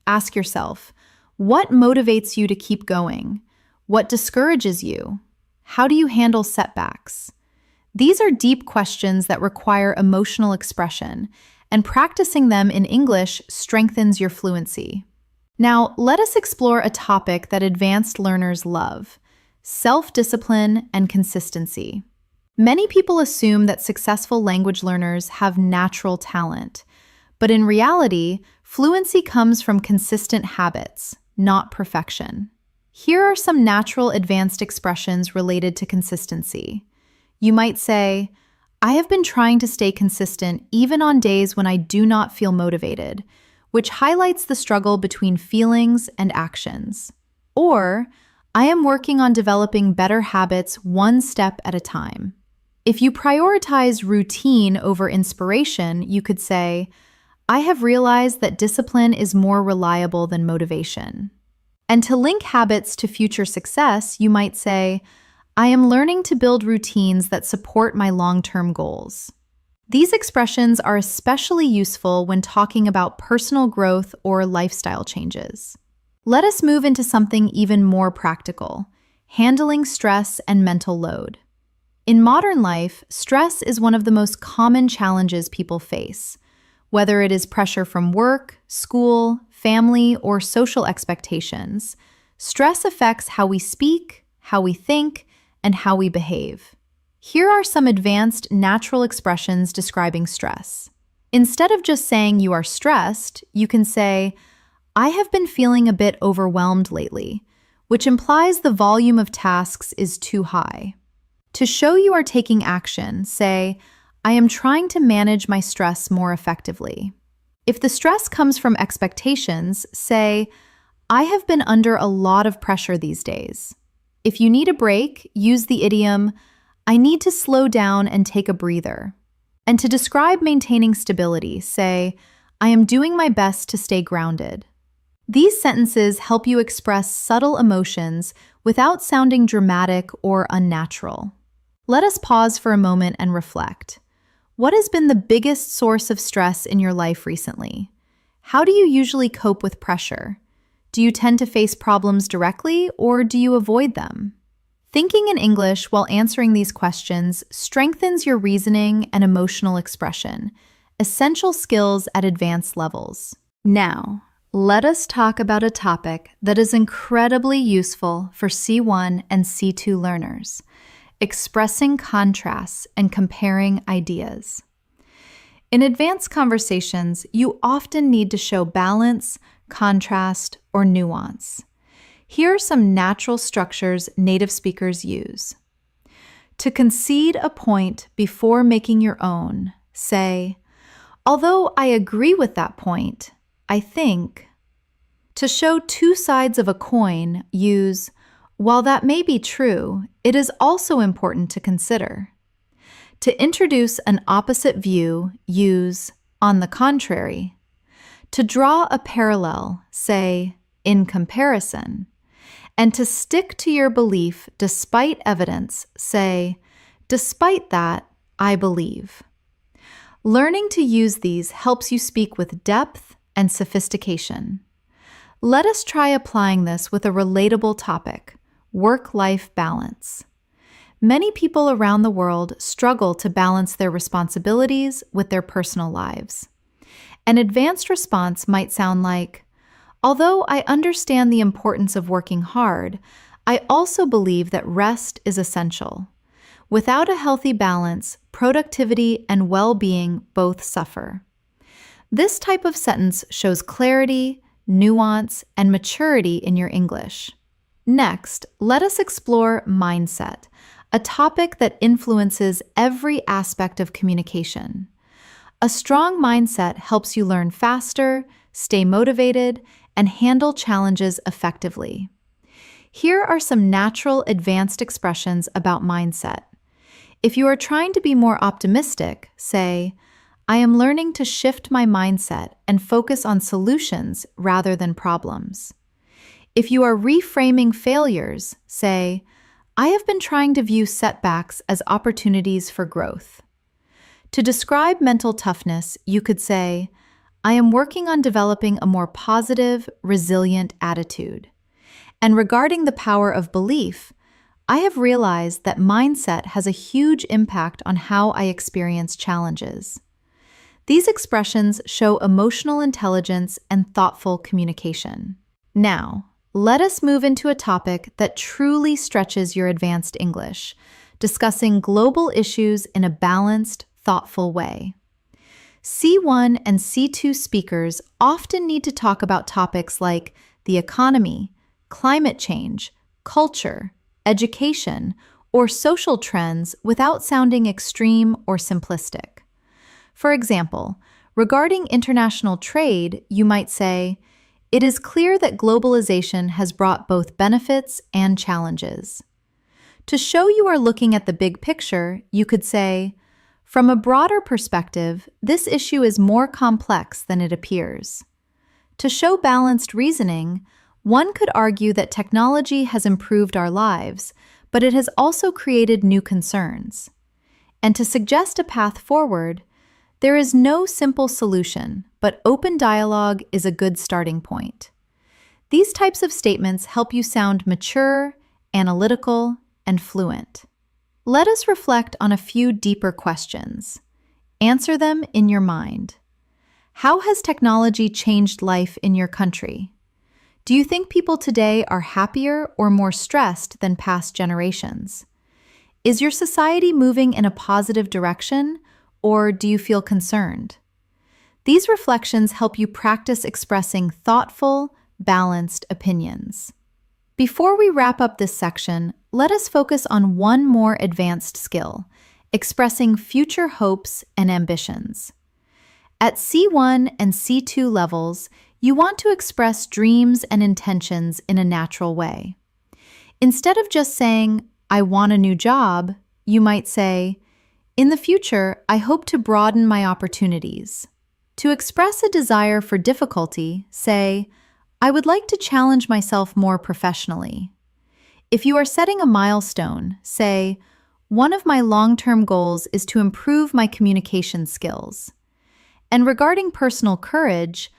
Speaker 1: Ask yourself, what motivates you to keep going? What discourages you? How do you handle setbacks? These are deep questions that require emotional expression, and practicing them in English strengthens your fluency. Now, let us explore a topic that advanced learners love: self-discipline and consistency. Many people assume that successful language learners have natural talent, but in reality, fluency comes from consistent habits, not perfection. Here are some natural advanced expressions related to consistency. You might say, "I have been trying to stay consistent even on days when I do not feel motivated," which highlights the struggle between feelings and actions. Or, "I am working on developing better habits one step at a time." If you prioritize routine over inspiration, you could say, "I have realized that discipline is more reliable than motivation." And to link habits to future success, you might say, "I am learning to build routines that support my long-term goals." These expressions are especially useful when talking about personal growth or lifestyle changes. Let us move into something even more practical: handling stress and mental load. In modern life, stress is one of the most common challenges people face. Whether it is pressure from work, school, family, or social expectations, stress affects how we speak, how we think, and how we behave. Here are some advanced natural expressions describing stress. Instead of just saying you are stressed, you can say, "I have been feeling a bit overwhelmed lately," which implies the volume of tasks is too high. To show you are taking action, say, "I am trying to manage my stress more effectively." If the stress comes from expectations, say, "I have been under a lot of pressure these days." If you need a break, use the idiom, I need to slow down and take a breather. And to describe maintaining stability, say, I am doing my best to stay grounded. These sentences help you express subtle emotions without sounding dramatic or unnatural. Let us pause for a moment and reflect. What has been the biggest source of stress in your life recently? How do you usually cope with pressure? Do you tend to face problems directly, or do you avoid them? Thinking in English while answering these questions strengthens your reasoning and emotional expression, essential skills at advanced levels. Now, let us talk about a topic that is incredibly useful for C1 and C2 learners: expressing contrasts and comparing ideas. In advanced conversations, you often need to show balance, contrast, or nuance. Here are some natural structures native speakers use. To concede a point before making your own, say, although I agree with that point, I think. To show two sides of a coin, use, while that may be true, it is also important to consider. To introduce an opposite view, use, on the contrary. To draw a parallel, say, in comparison. And to stick to your belief despite evidence, say, despite that, I believe. Learning to use these helps you speak with depth and sophistication. Let us try applying this with a relatable topic: work-life balance. Many people around the world struggle to balance their responsibilities with their personal lives. An advanced response might sound like, although I understand the importance of working hard, I also believe that rest is essential. Without a healthy balance, productivity and well-being both suffer. This type of sentence shows clarity, nuance, and maturity in your English. Next, let us explore mindset, a topic that influences every aspect of communication. A strong mindset helps you learn faster, stay motivated, and handle challenges effectively. Here are some natural advanced expressions about mindset. If you are trying to be more optimistic, say, I am learning to shift my mindset and focus on solutions rather than problems. If you are reframing failures, say, I have been trying to view setbacks as opportunities for growth. To describe mental toughness, you could say, I am working on developing a more positive, resilient attitude. And regarding the power of belief, I have realized that mindset has a huge impact on how I experience challenges. These expressions show emotional intelligence and thoughtful communication. Now, let us move into a topic that truly stretches your advanced English, discussing global issues in a balanced, thoughtful way. C1 and C2 speakers often need to talk about topics like the economy, climate change, culture, education, or social trends without sounding extreme or simplistic. For example, regarding international trade, you might say, it is clear that globalization has brought both benefits and challenges. To show you are looking at the big picture, you could say, from a broader perspective, this issue is more complex than it appears. To show balanced reasoning, one could argue that technology has improved our lives, but it has also created new concerns. And to suggest a path forward, there is no simple solution, but open dialogue is a good starting point. These types of statements help you sound mature, analytical, and fluent. Let us reflect on a few deeper questions. Answer them in your mind. How has technology changed life in your country? Do you think people today are happier or more stressed than past generations? Is your society moving in a positive direction, or do you feel concerned? These reflections help you practice expressing thoughtful, balanced opinions. Before we wrap up this section, let us focus on one more advanced skill: expressing future hopes and ambitions. At C1 and C2 levels, you want to express dreams and intentions in a natural way. Instead of just saying, I want a new job, you might say, "In the future, I hope to broaden my opportunities." To express a desire for difficulty, say, "I would like to challenge myself more professionally." If you are setting a milestone, say, "One of my long-term goals is to improve my communication skills." And regarding personal courage,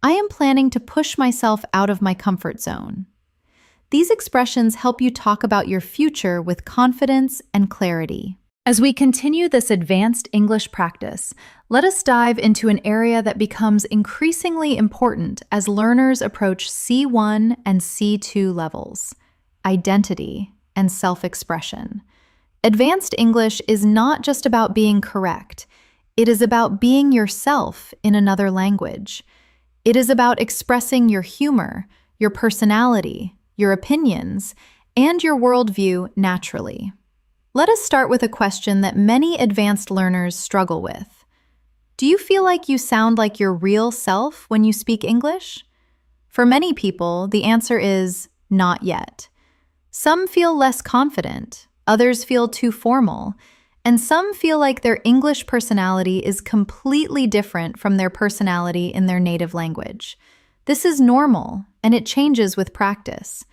Speaker 1: "I am planning to push myself out of my comfort zone." These expressions help you talk about your future with confidence and clarity. As we continue this advanced English practice, let us dive into an area that becomes increasingly important as learners approach C1 and C2 levels: identity and self-expression. Advanced English is not just about being correct. It is about being yourself in another language. It is about expressing your humor, your personality, your opinions, and your worldview naturally. Let us start with a question that many advanced learners struggle with. Do you feel like you sound like your real self when you speak English? For many people, the answer is not yet. Some feel less confident, others feel too formal, and some feel like their English personality is completely different from their personality in their native language. This is normal, and it changes with practice.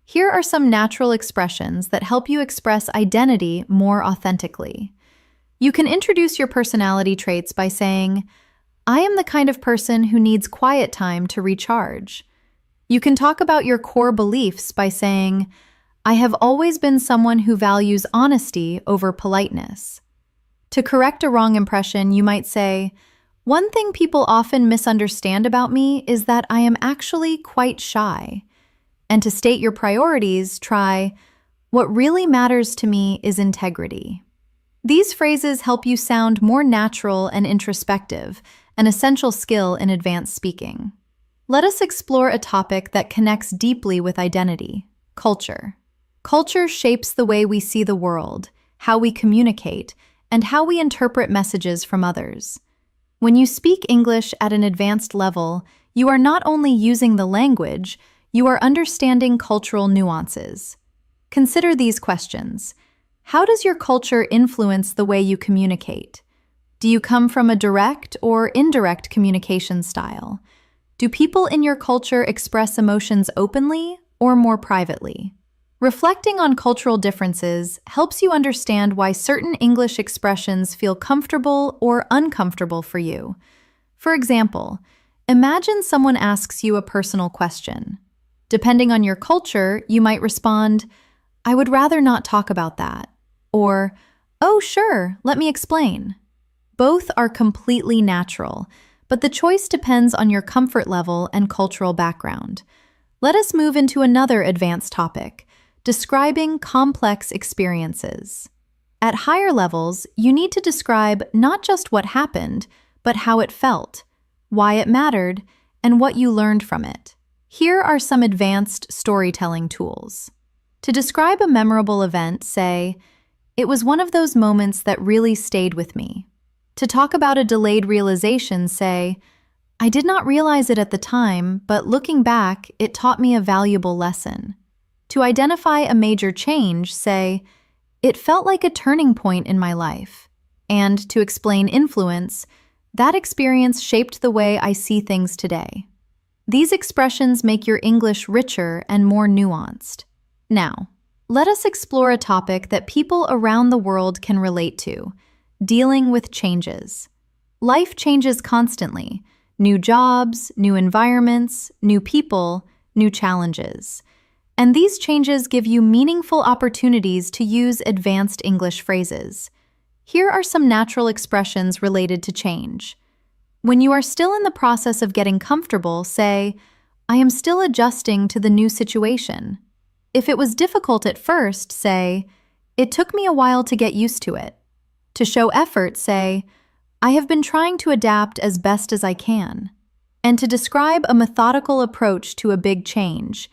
Speaker 1: Here are some natural expressions that help you express identity more authentically. You can introduce your personality traits by saying, "I am the kind of person who needs quiet time to recharge." You can talk about your core beliefs by saying, "I have always been someone who values honesty over politeness." To correct a wrong impression, you might say, "One thing people often misunderstand about me is that I am actually quite shy." And to state your priorities, try, "What really matters to me is integrity." These phrases help you sound more natural and introspective, an essential skill in advanced speaking. Let us explore a topic that connects deeply with identity: culture. Culture shapes the way we see the world, how we communicate, and how we interpret messages from others. When you speak English at an advanced level, you are not only using the language, you are understanding cultural nuances. Consider these questions. How does your culture influence the way you communicate? Do you come from a direct or indirect communication style? Do people in your culture express emotions openly or more privately? Reflecting on cultural differences helps you understand why certain English expressions feel comfortable or uncomfortable for you. For example, imagine someone asks you a personal question. Depending on your culture, you might respond, "I would rather not talk about that," or, "Oh, sure, let me explain." Both are completely natural, but the choice depends on your comfort level and cultural background. Let us move into another advanced topic: describing complex experiences. At higher levels, you need to describe not just what happened, but how it felt, why it mattered, and what you learned from it. Here are some advanced storytelling tools. To describe a memorable event, say, "It was one of those moments that really stayed with me." To talk about a delayed realization, say, "I did not realize it at the time, but looking back, it taught me a valuable lesson." To identify a major change, say, "It felt like a turning point in my life." And to explain influence, "That experience shaped the way I see things today." These expressions make your English richer and more nuanced. Now, let us explore a topic that people around the world can relate to: dealing with changes. Life changes constantly. New jobs, new environments, new people, new challenges. And these changes give you meaningful opportunities to use advanced English phrases. Here are some natural expressions related to change. When you are still in the process of getting comfortable, say, "I am still adjusting to the new situation." If it was difficult at first, say, "It took me a while to get used to it." To show effort, say, "I have been trying to adapt as best as I can." And to describe a methodical approach to a big change,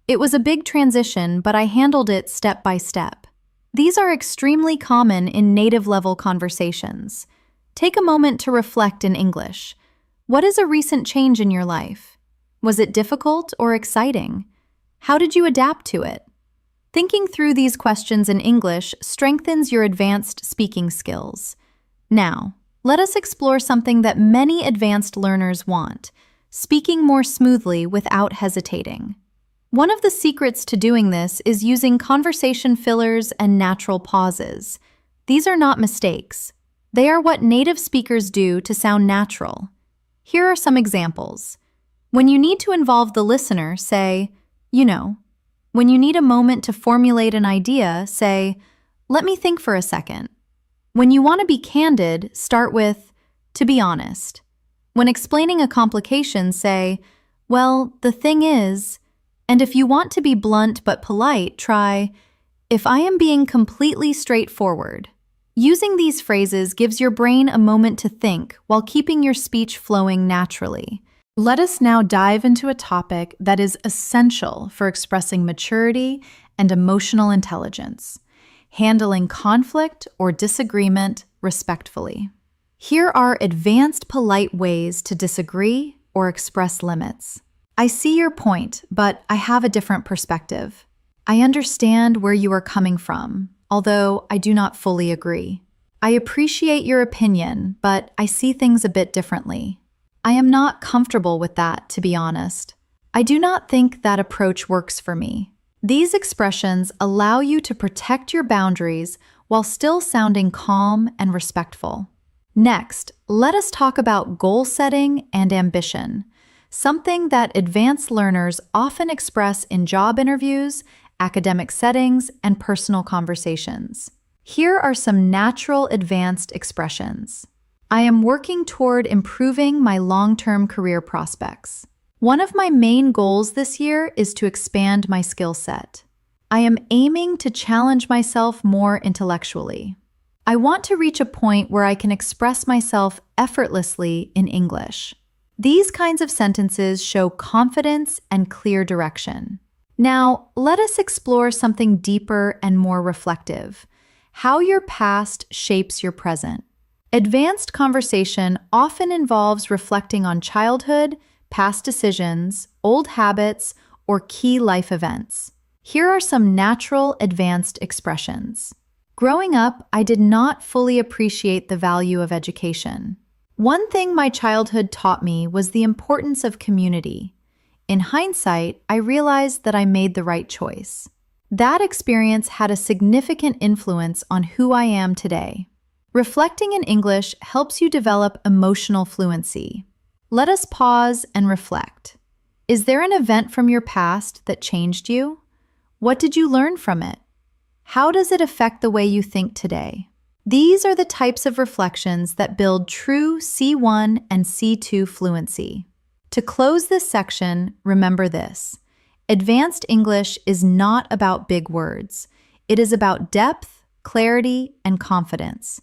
Speaker 1: "It was a big transition, but I handled it step by step." These are extremely common in native-level conversations. Take a moment to reflect in English. What is a recent change in your life? Was it difficult or exciting? How did you adapt to it? Thinking through these questions in English strengthens your advanced speaking skills. Now, let us explore something that many advanced learners want: speaking more smoothly without hesitating. One of the secrets to doing this is using conversation fillers and natural pauses. These are not mistakes. They are what native speakers do to sound natural. Here are some examples. When you need to involve the listener, say, "You know." When you need a moment to formulate an idea, say, "Let me think for a second." When you want to be candid, start with, "To be honest." When explaining a complication, say, "Well, the thing is," and if you want to be blunt but polite, try, "If I am being completely straightforward." Using these phrases gives your brain a moment to think while keeping your speech flowing naturally. Let us now dive into a topic that is essential for expressing maturity and emotional intelligence: handling conflict or disagreement respectfully. Here are advanced polite ways to disagree or express limits. I see your point, but I have a different perspective. I understand where you are coming from, although I do not fully agree. I appreciate your opinion, but I see things a bit differently. I am not comfortable with that, to be honest. I do not think that approach works for me. These expressions allow you to protect your boundaries while still sounding calm and respectful. Next, let us talk about goal setting and ambition, something that advanced learners often express in job interviews, academic settings, and personal conversations. Here are some natural advanced expressions. I am working toward improving my long-term career prospects. One of my main goals this year is to expand my skill set. I am aiming to challenge myself more intellectually. I want to reach a point where I can express myself effortlessly in English. These kinds of sentences show confidence and clear direction. Now, let us explore something deeper and more reflective: how your past shapes your present. Advanced conversation often involves reflecting on childhood, past decisions, old habits, or key life events. Here are some natural advanced expressions. Growing up, I did not fully appreciate the value of education. One thing my childhood taught me was the importance of community. In hindsight, I realized that I made the right choice. That experience had a significant influence on who I am today. Reflecting in English helps you develop emotional fluency. Let us pause and reflect. Is there an event from your past that changed you? What did you learn from it? How does it affect the way you think today? These are the types of reflections that build true C1 and C2 fluency. To close this section, remember this: advanced English is not about big words. It is about depth, clarity, and confidence.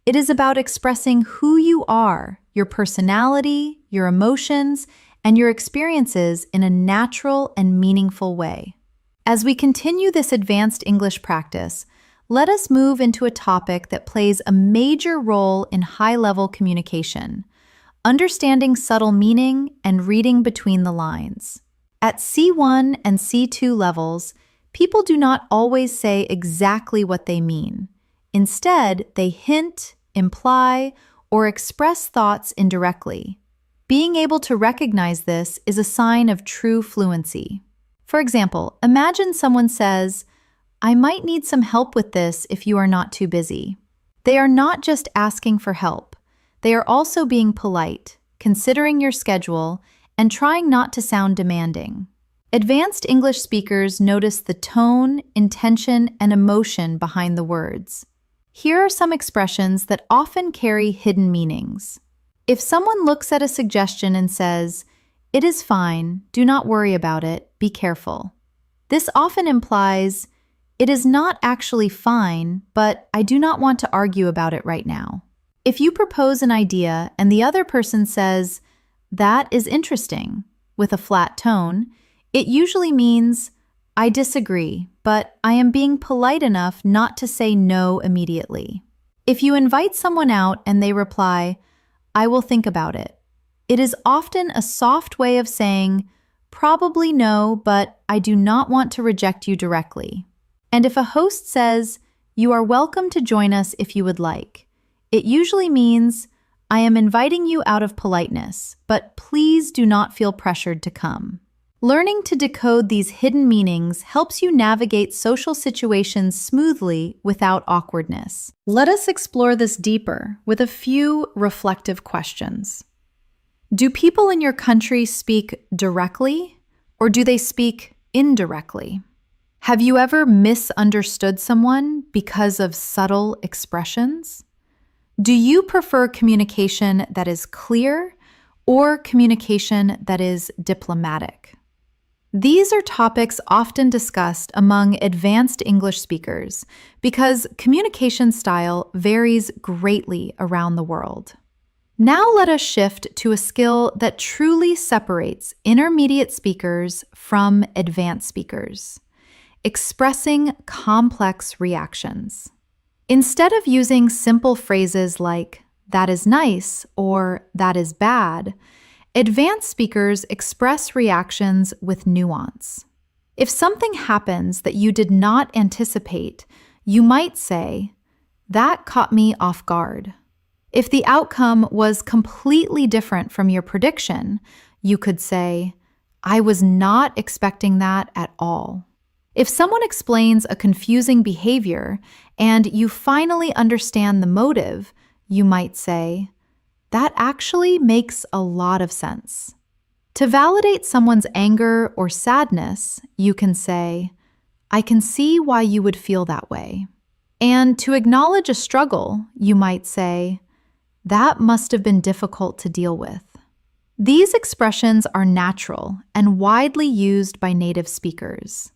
Speaker 1: It is about expressing who you are, your personality, your emotions, and your experiences in a natural and meaningful way. As we continue this advanced English practice, let us move into a topic that plays a major role in high-level communication: understanding subtle meaning and reading between the lines. At C1 and C2 levels, people do not always say exactly what they mean. Instead, they hint, imply, or express thoughts indirectly. Being able to recognize this is a sign of true fluency. For example, imagine someone says, "I might need some help with this if you are not too busy." They are not just asking for help. They are also being polite, considering your schedule, and trying not to sound demanding. Advanced English speakers notice the tone, intention, and emotion behind the words. Here are some expressions that often carry hidden meanings. If someone looks at a suggestion and says, "It is fine, do not worry about it, be careful," this often implies, "It is not actually fine, but I do not want to argue about it right now." If you propose an idea and the other person says, "That is interesting," with a flat tone, it usually means, "I disagree, but I am being polite enough not to say no immediately." If you invite someone out and they reply, "I will think about it," it is often a soft way of saying, "Probably no, but I do not want to reject you directly." And if a host says, "You are welcome to join us if you would like," it usually means, "I am inviting you out of politeness, but please do not feel pressured to come." Learning to decode these hidden meanings helps you navigate social situations smoothly without awkwardness. Let us explore this deeper with a few reflective questions. Do people in your country speak directly, or do they speak indirectly? Have you ever misunderstood someone because of subtle expressions? Do you prefer communication that is clear or communication that is diplomatic? These are topics often discussed among advanced English speakers because communication style varies greatly around the world. Now let us shift to a skill that truly separates intermediate speakers from advanced speakers: expressing complex reactions. Instead of using simple phrases like, "that is nice" or "that is bad," advanced speakers express reactions with nuance. If something happens that you did not anticipate, you might say, "That caught me off guard." If the outcome was completely different from your prediction, you could say, "I was not expecting that at all." If someone explains a confusing behavior and you finally understand the motive, you might say, "That actually makes a lot of sense." To validate someone's anger or sadness, you can say, "I can see why you would feel that way." And to acknowledge a struggle, you might say, "That must have been difficult to deal with." These expressions are natural and widely used by native speakers.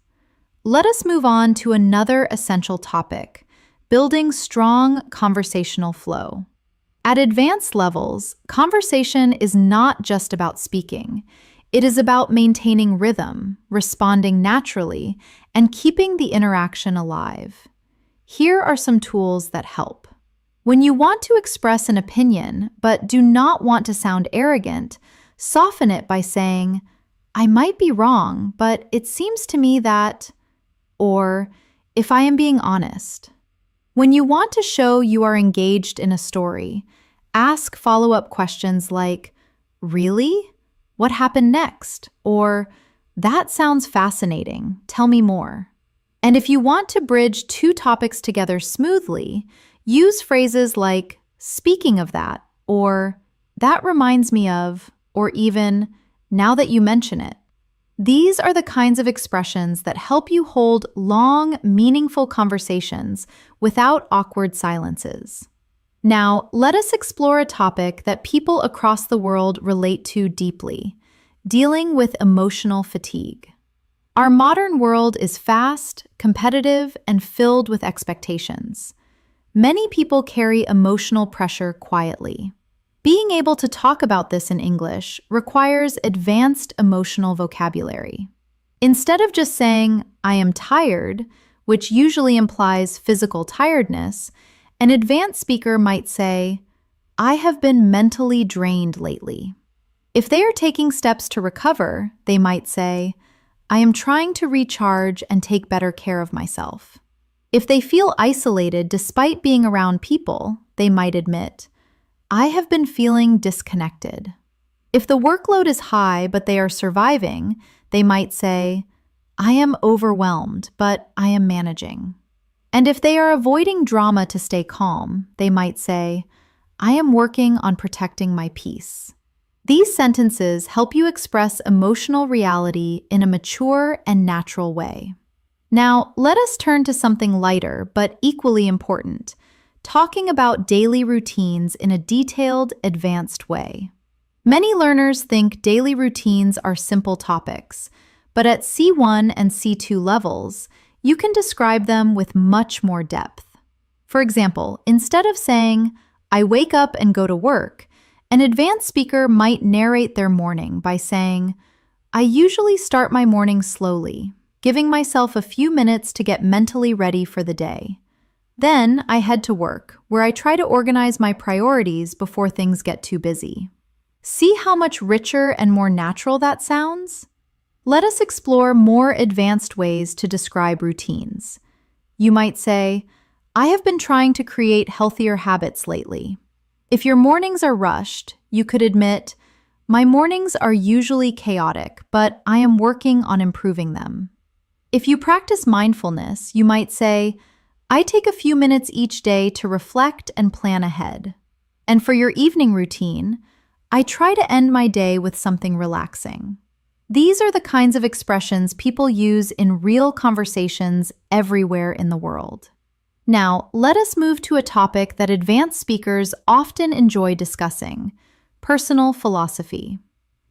Speaker 1: Let us move on to another essential topic: building strong conversational flow. At advanced levels, conversation is not just about speaking. It is about maintaining rhythm, responding naturally, and keeping the interaction alive. Here are some tools that help. When you want to express an opinion but do not want to sound arrogant, soften it by saying, "I might be wrong, but it seems to me that," or "if I am being honest." When you want to show you are engaged in a story, ask follow-up questions like, "Really? What happened next?" Or, "That sounds fascinating. Tell me more." And if you want to bridge two topics together smoothly, use phrases like, "Speaking of that," or "That reminds me of," or even, "Now that you mention it." These are the kinds of expressions that help you hold long, meaningful conversations without awkward silences. Now, let us explore a topic that people across the world relate to deeply: dealing with emotional fatigue. Our modern world is fast, competitive, and filled with expectations. Many people carry emotional pressure quietly. Being able to talk about this in English requires advanced emotional vocabulary. Instead of just saying, "I am tired," which usually implies physical tiredness, an advanced speaker might say, "I have been mentally drained lately." If they are taking steps to recover, they might say, "I am trying to recharge and take better care of myself." If they feel isolated despite being around people, they might admit, "I have been feeling disconnected." If the workload is high but they are surviving, they might say, "I am overwhelmed, but I am managing." And if they are avoiding drama to stay calm, they might say, "I am working on protecting my peace." These sentences help you express emotional reality in a mature and natural way. Now, let us turn to something lighter but equally important: talking about daily routines in a detailed, advanced way. Many learners think daily routines are simple topics, but at C1 and C2 levels, you can describe them with much more depth. For example, instead of saying, "I wake up and go to work," an advanced speaker might narrate their morning by saying, "I usually start my morning slowly, giving myself a few minutes to get mentally ready for the day. Then I head to work, where I try to organize my priorities before things get too busy." See how much richer and more natural that sounds? Let us explore more advanced ways to describe routines. You might say, I have been trying to create healthier habits lately. If your mornings are rushed, you could admit, my mornings are usually chaotic, but I am working on improving them. If you practice mindfulness, you might say, I take a few minutes each day to reflect and plan ahead. And for your evening routine, I try to end my day with something relaxing. These are the kinds of expressions people use in real conversations everywhere in the world. Now, let us move to a topic that advanced speakers often enjoy discussing: personal philosophy.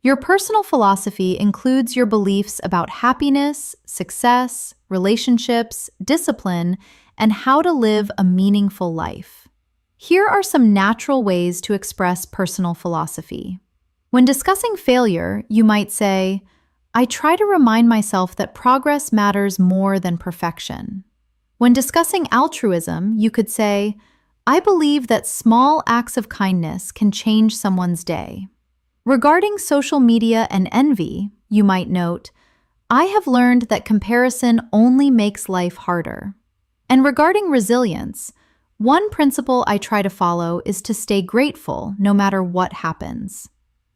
Speaker 1: Your personal philosophy includes your beliefs about happiness, success, relationships, discipline, and how to live a meaningful life. Here are some natural ways to express personal philosophy. When discussing failure, you might say, I try to remind myself that progress matters more than perfection. When discussing altruism, you could say, I believe that small acts of kindness can change someone's day. Regarding social media and envy, you might note, I have learned that comparison only makes life harder. And regarding resilience, one principle I try to follow is to stay grateful no matter what happens.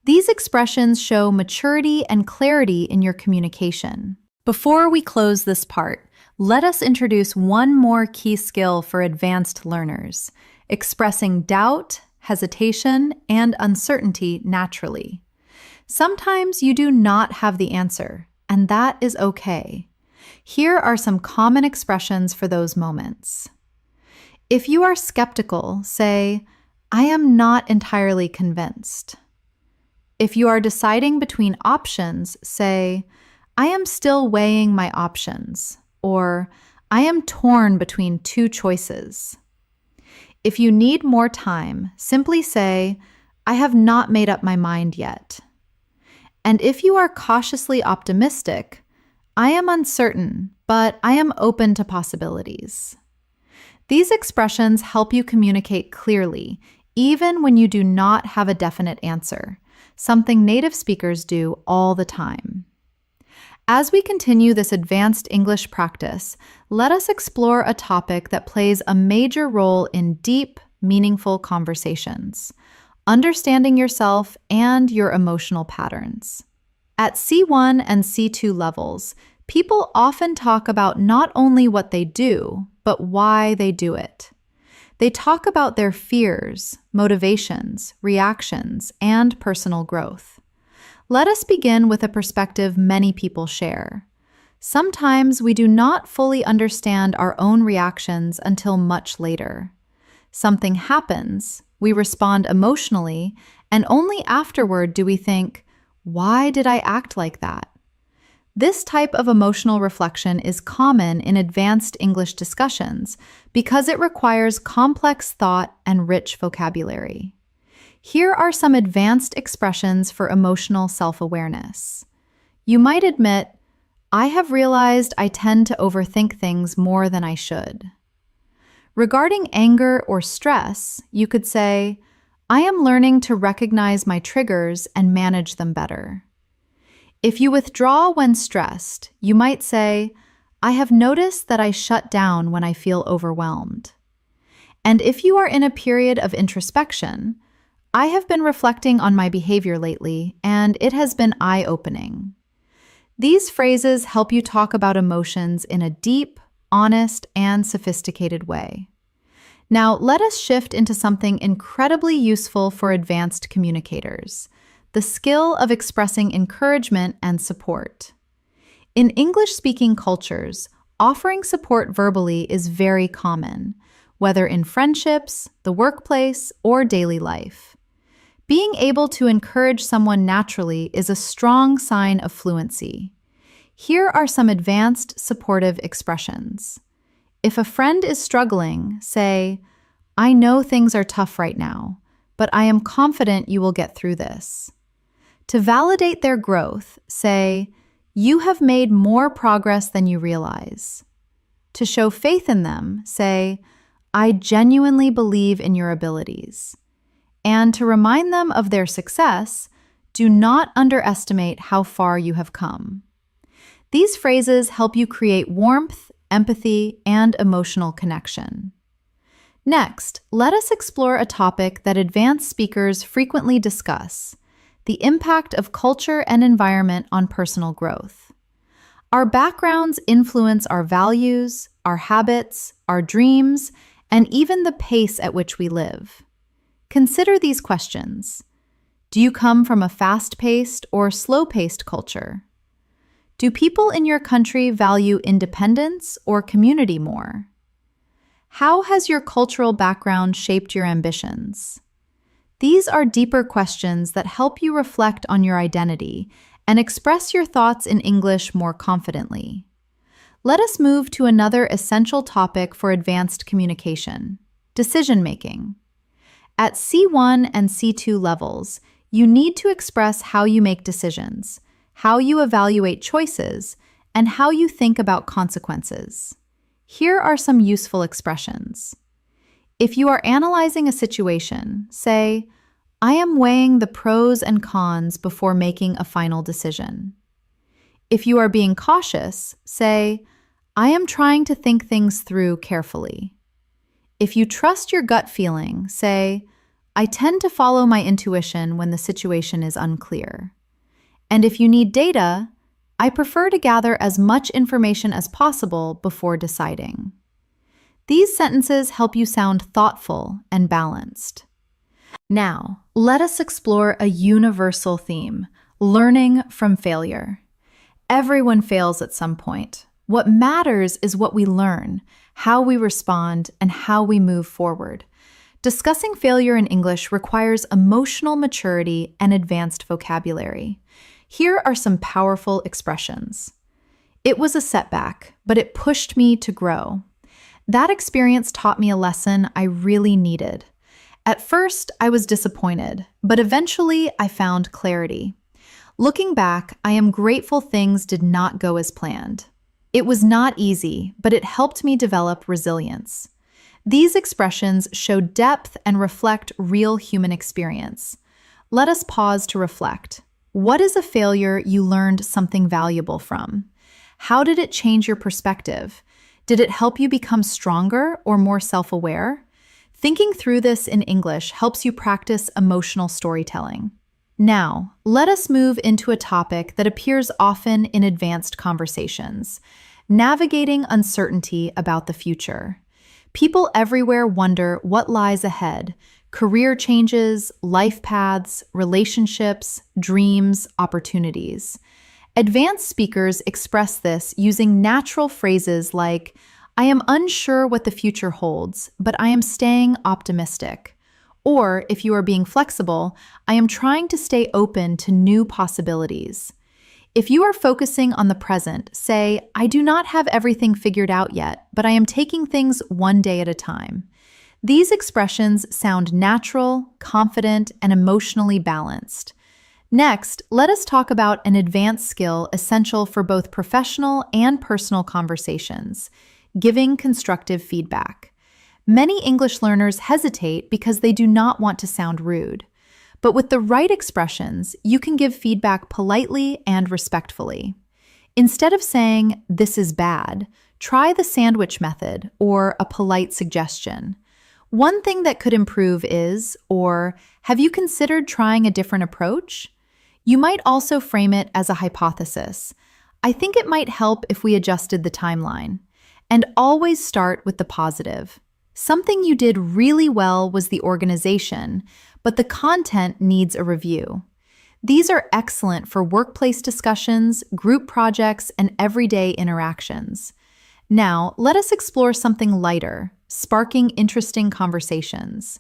Speaker 1: These expressions show maturity and clarity in your communication. Before we close this part, let us introduce one more key skill for advanced learners: expressing doubt, hesitation, and uncertainty naturally. Sometimes you do not have the answer, and that is okay. Here are some common expressions for those moments. If you are skeptical, say, I am not entirely convinced. If you are deciding between options, say, I am still weighing my options, or I am torn between two choices. If you need more time, simply say, I have not made up my mind yet. And if you are cautiously optimistic, I am uncertain, but I am open to possibilities. These expressions help you communicate clearly, even when you do not have a definite answer, something native speakers do all the time. As we continue this advanced English practice, let us explore a topic that plays a major role in deep, meaningful conversations: understanding yourself and your emotional patterns. At C1 and C2 levels, people often talk about not only what they do, but why they do it. They talk about their fears, motivations, reactions, and personal growth. Let us begin with a perspective many people share. Sometimes we do not fully understand our own reactions until much later. Something happens, we respond emotionally, and only afterward do we think, why did I act like that? This type of emotional reflection is common in advanced English discussions because it requires complex thought and rich vocabulary. Here are some advanced expressions for emotional self-awareness. You might admit, I have realized I tend to overthink things more than I should. Regarding anger or stress, you could say, I am learning to recognize my triggers and manage them better. If you withdraw when stressed, you might say, I have noticed that I shut down when I feel overwhelmed. And if you are in a period of introspection, I have been reflecting on my behavior lately, and it has been eye-opening. These phrases help you talk about emotions in a deep, honest, and sophisticated way. Now, let us shift into something incredibly useful for advanced communicators: the skill of expressing encouragement and support. In English-speaking cultures, offering support verbally is very common, whether in friendships, the workplace, or daily life. Being able to encourage someone naturally is a strong sign of fluency. Here are some advanced supportive expressions. If a friend is struggling, say, I know things are tough right now, but I am confident you will get through this. To validate their growth, say, you have made more progress than you realize. To show faith in them, say, I genuinely believe in your abilities. And to remind them of their success, do not underestimate how far you have come. These phrases help you create warmth empathy, and emotional connection. Next, let us explore a topic that advanced speakers frequently discuss: the impact of culture and environment on personal growth. Our backgrounds influence our values, our habits, our dreams, and even the pace at which we live. Consider these questions. Do you come from a fast-paced or slow-paced culture? Do people in your country value independence or community more? How has your cultural background shaped your ambitions? These are deeper questions that help you reflect on your identity and express your thoughts in English more confidently. Let us move to another essential topic for advanced communication: decision-making. At C1 and C2 levels, you need to express how you make decisions, how you evaluate choices, and how you think about consequences. Here are some useful expressions. If you are analyzing a situation, say, "I am weighing the pros and cons before making a final decision." If you are being cautious, say, "I am trying to think things through carefully." If you trust your gut feeling, say, "I tend to follow my intuition when the situation is unclear." And if you need data, "I prefer to gather as much information as possible before deciding." These sentences help you sound thoughtful and balanced. Now, let us explore a universal theme: learning from failure. Everyone fails at some point. What matters is what we learn, how we respond, and how we move forward. Discussing failure in English requires emotional maturity and advanced vocabulary. Here are some powerful expressions. "It was a setback, but it pushed me to grow." That experience taught me a lesson I really needed. At first, I was disappointed, but eventually I found clarity. Looking back, I am grateful things did not go as planned. It was not easy, but it helped me develop resilience. These expressions show depth and reflect real human experience. Let us pause to reflect. What is a failure you learned something valuable from? How did it change your perspective? Did it help you become stronger or more self-aware? Thinking through this in English helps you practice emotional storytelling. Now, let us move into a topic that appears often in advanced conversations: navigating uncertainty about the future. People everywhere wonder what lies ahead: career changes, life paths, relationships, dreams, opportunities. Advanced speakers express this using natural phrases like, "I am unsure what the future holds, but I am staying optimistic." Or, if you are being flexible, "I am trying to stay open to new possibilities." If you are focusing on the present, say, "I do not have everything figured out yet, but I am taking things one day at a time." These expressions sound natural, confident, and emotionally balanced. Next, let us talk about an advanced skill essential for both professional and personal conversations: giving constructive feedback. Many English learners hesitate because they do not want to sound rude. But with the right expressions, you can give feedback politely and respectfully. Instead of saying, "This is bad," try the sandwich method or a polite suggestion. "One thing that could improve is," or "Have you considered trying a different approach?" You might also frame it as a hypothesis: "I think it might help if we adjusted the timeline." And always start with the positive. Something you did really well was the organization, but the content needs a review. These are excellent for workplace discussions, group projects, and everyday interactions. Now, let us explore something lighter: sparking interesting conversations.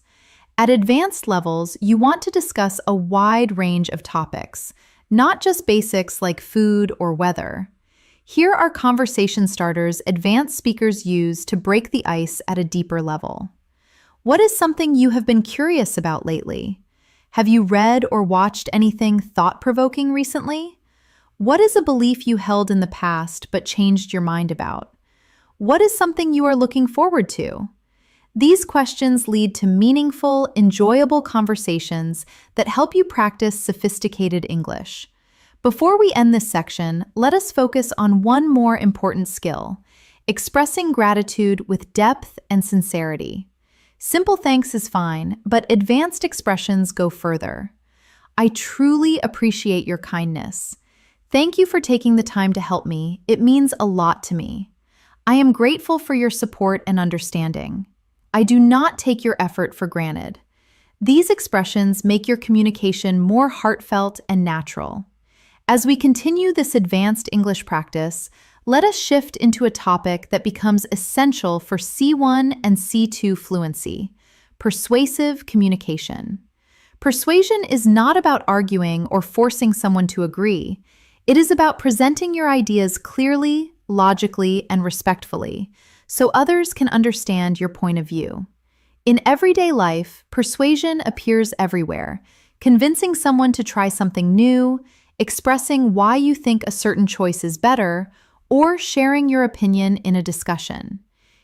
Speaker 1: At advanced levels, you want to discuss a wide range of topics, not just basics like food or weather. Here are conversation starters advanced speakers use to break the ice at a deeper level. What is something you have been curious about lately? Have you read or watched anything thought-provoking recently? What is a belief you held in the past but changed your mind about? What is something you are looking forward to? These questions lead to meaningful, enjoyable conversations that help you practice sophisticated English. Before we end this section, let us focus on one more important skill: expressing gratitude with depth and sincerity. Simple thanks is fine, but advanced expressions go further. I truly appreciate your kindness. Thank you for taking the time to help me. It means a lot to me. I am grateful for your support and understanding. I do not take your effort for granted. These expressions make your communication more heartfelt and natural. As we continue this advanced English practice, let us shift into a topic that becomes essential for C1 and C2 fluency: persuasive communication. Persuasion is not about arguing or forcing someone to agree. It is about presenting your ideas clearly, logically, and respectfully, so others can understand your point of view. In everyday life, persuasion appears everywhere, convincing someone to try something new, expressing why you think a certain choice is better, or sharing your opinion in a discussion.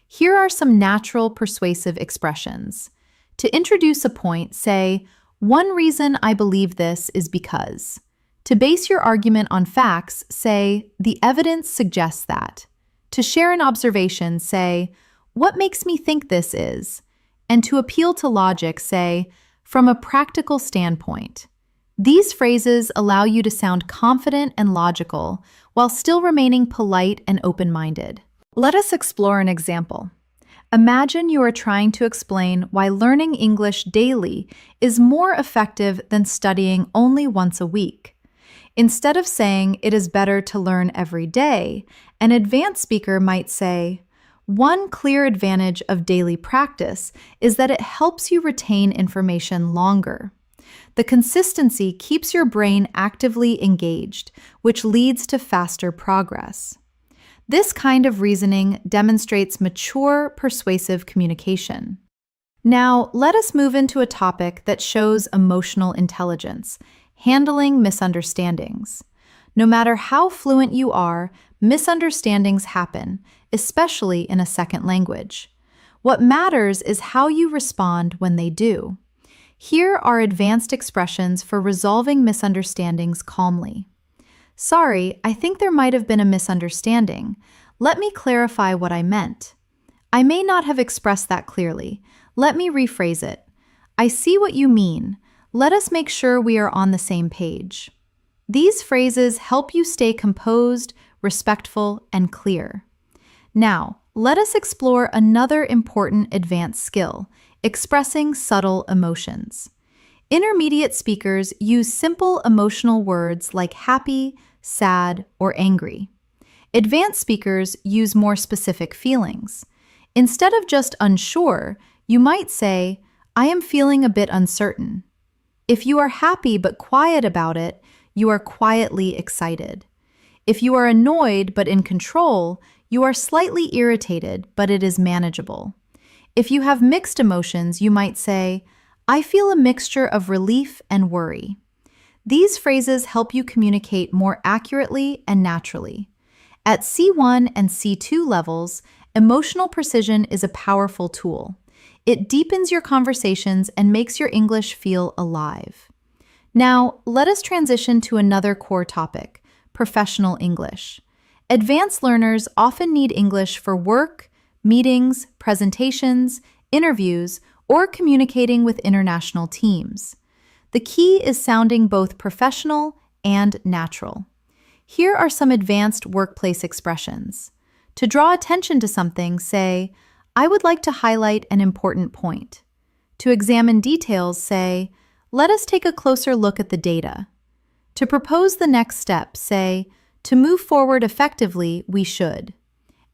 Speaker 1: Here are some natural persuasive expressions. To introduce a point, say, "One reason I believe this is because." To base your argument on facts, say, "The evidence suggests that." To share an observation, say, "What makes me think this is?" And to appeal to logic, say, "From a practical standpoint." These phrases allow you to sound confident and logical while still remaining polite and open-minded. Let us explore an example. Imagine you are trying to explain why learning English daily is more effective than studying only once a week. Instead of saying it is better to learn every day, an advanced speaker might say, "One clear advantage of daily practice is that it helps you retain information longer. The consistency keeps your brain actively engaged, which leads to faster progress." This kind of reasoning demonstrates mature, persuasive communication. Now, let us move into a topic that shows emotional intelligence: handling misunderstandings. No matter how fluent you are, misunderstandings happen, especially in a second language. What matters is how you respond when they do. Here are advanced expressions for resolving misunderstandings calmly. "Sorry, I think there might have been a misunderstanding. Let me clarify what I meant. I may not have expressed that clearly. Let me rephrase it. I see what you mean. Let us make sure we are on the same page." These phrases help you stay composed, respectful, and clear. Now, let us explore another important advanced skill: expressing subtle emotions. Intermediate speakers use simple emotional words like happy, sad, or angry. Advanced speakers use more specific feelings. Instead of just unsure, you might say, "I am feeling a bit uncertain." If you are happy but quiet about it, you are quietly excited. If you are annoyed but in control, you are slightly irritated, but it is manageable. If you have mixed emotions, you might say, "I feel a mixture of relief and worry." These phrases help you communicate more accurately and naturally. At C1 and C2 levels, emotional precision is a powerful tool. It deepens your conversations and makes your English feel alive. Now, let us transition to another core topic: professional English. Advanced learners often need English for work, meetings, presentations, interviews, or communicating with international teams. The key is sounding both professional and natural. Here are some advanced workplace expressions. To draw attention to something, say, "I would like to highlight an important point." To examine details, say, "Let us take a closer look at the data." To propose the next step, say, "To move forward effectively, we should."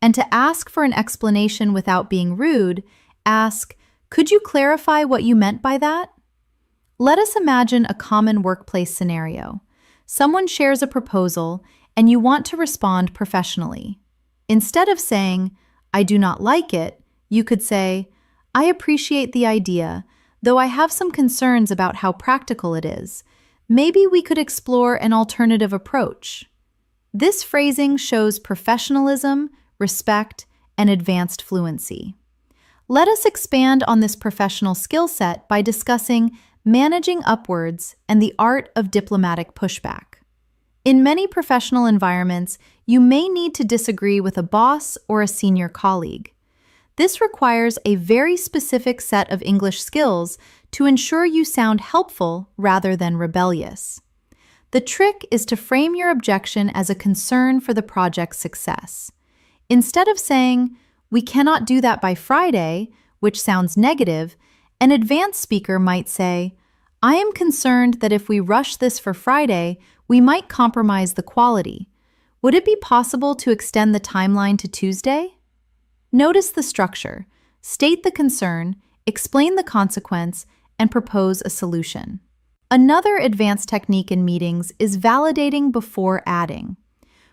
Speaker 1: And to ask for an explanation without being rude, ask, "Could you clarify what you meant by that?" Let us imagine a common workplace scenario. Someone shares a proposal, and you want to respond professionally. Instead of saying, "I do not like it," you could say, "I appreciate the idea, though I have some concerns about how practical it is. Maybe we could explore an alternative approach." This phrasing shows professionalism, respect, and advanced fluency. Let us expand on this professional skill set by discussing managing upwards and the art of diplomatic pushback. In many professional environments, you may need to disagree with a boss or a senior colleague. This requires a very specific set of English skills to ensure you sound helpful rather than rebellious. The trick is to frame your objection as a concern for the project's success. Instead of saying, "We cannot do that by Friday," which sounds negative, an advanced speaker might say, "I am concerned that if we rush this for Friday, we might compromise the quality. Would it be possible to extend the timeline to Tuesday?" Notice the structure. State the concern, explain the consequence, and propose a solution. Another advanced technique in meetings is validating before adding.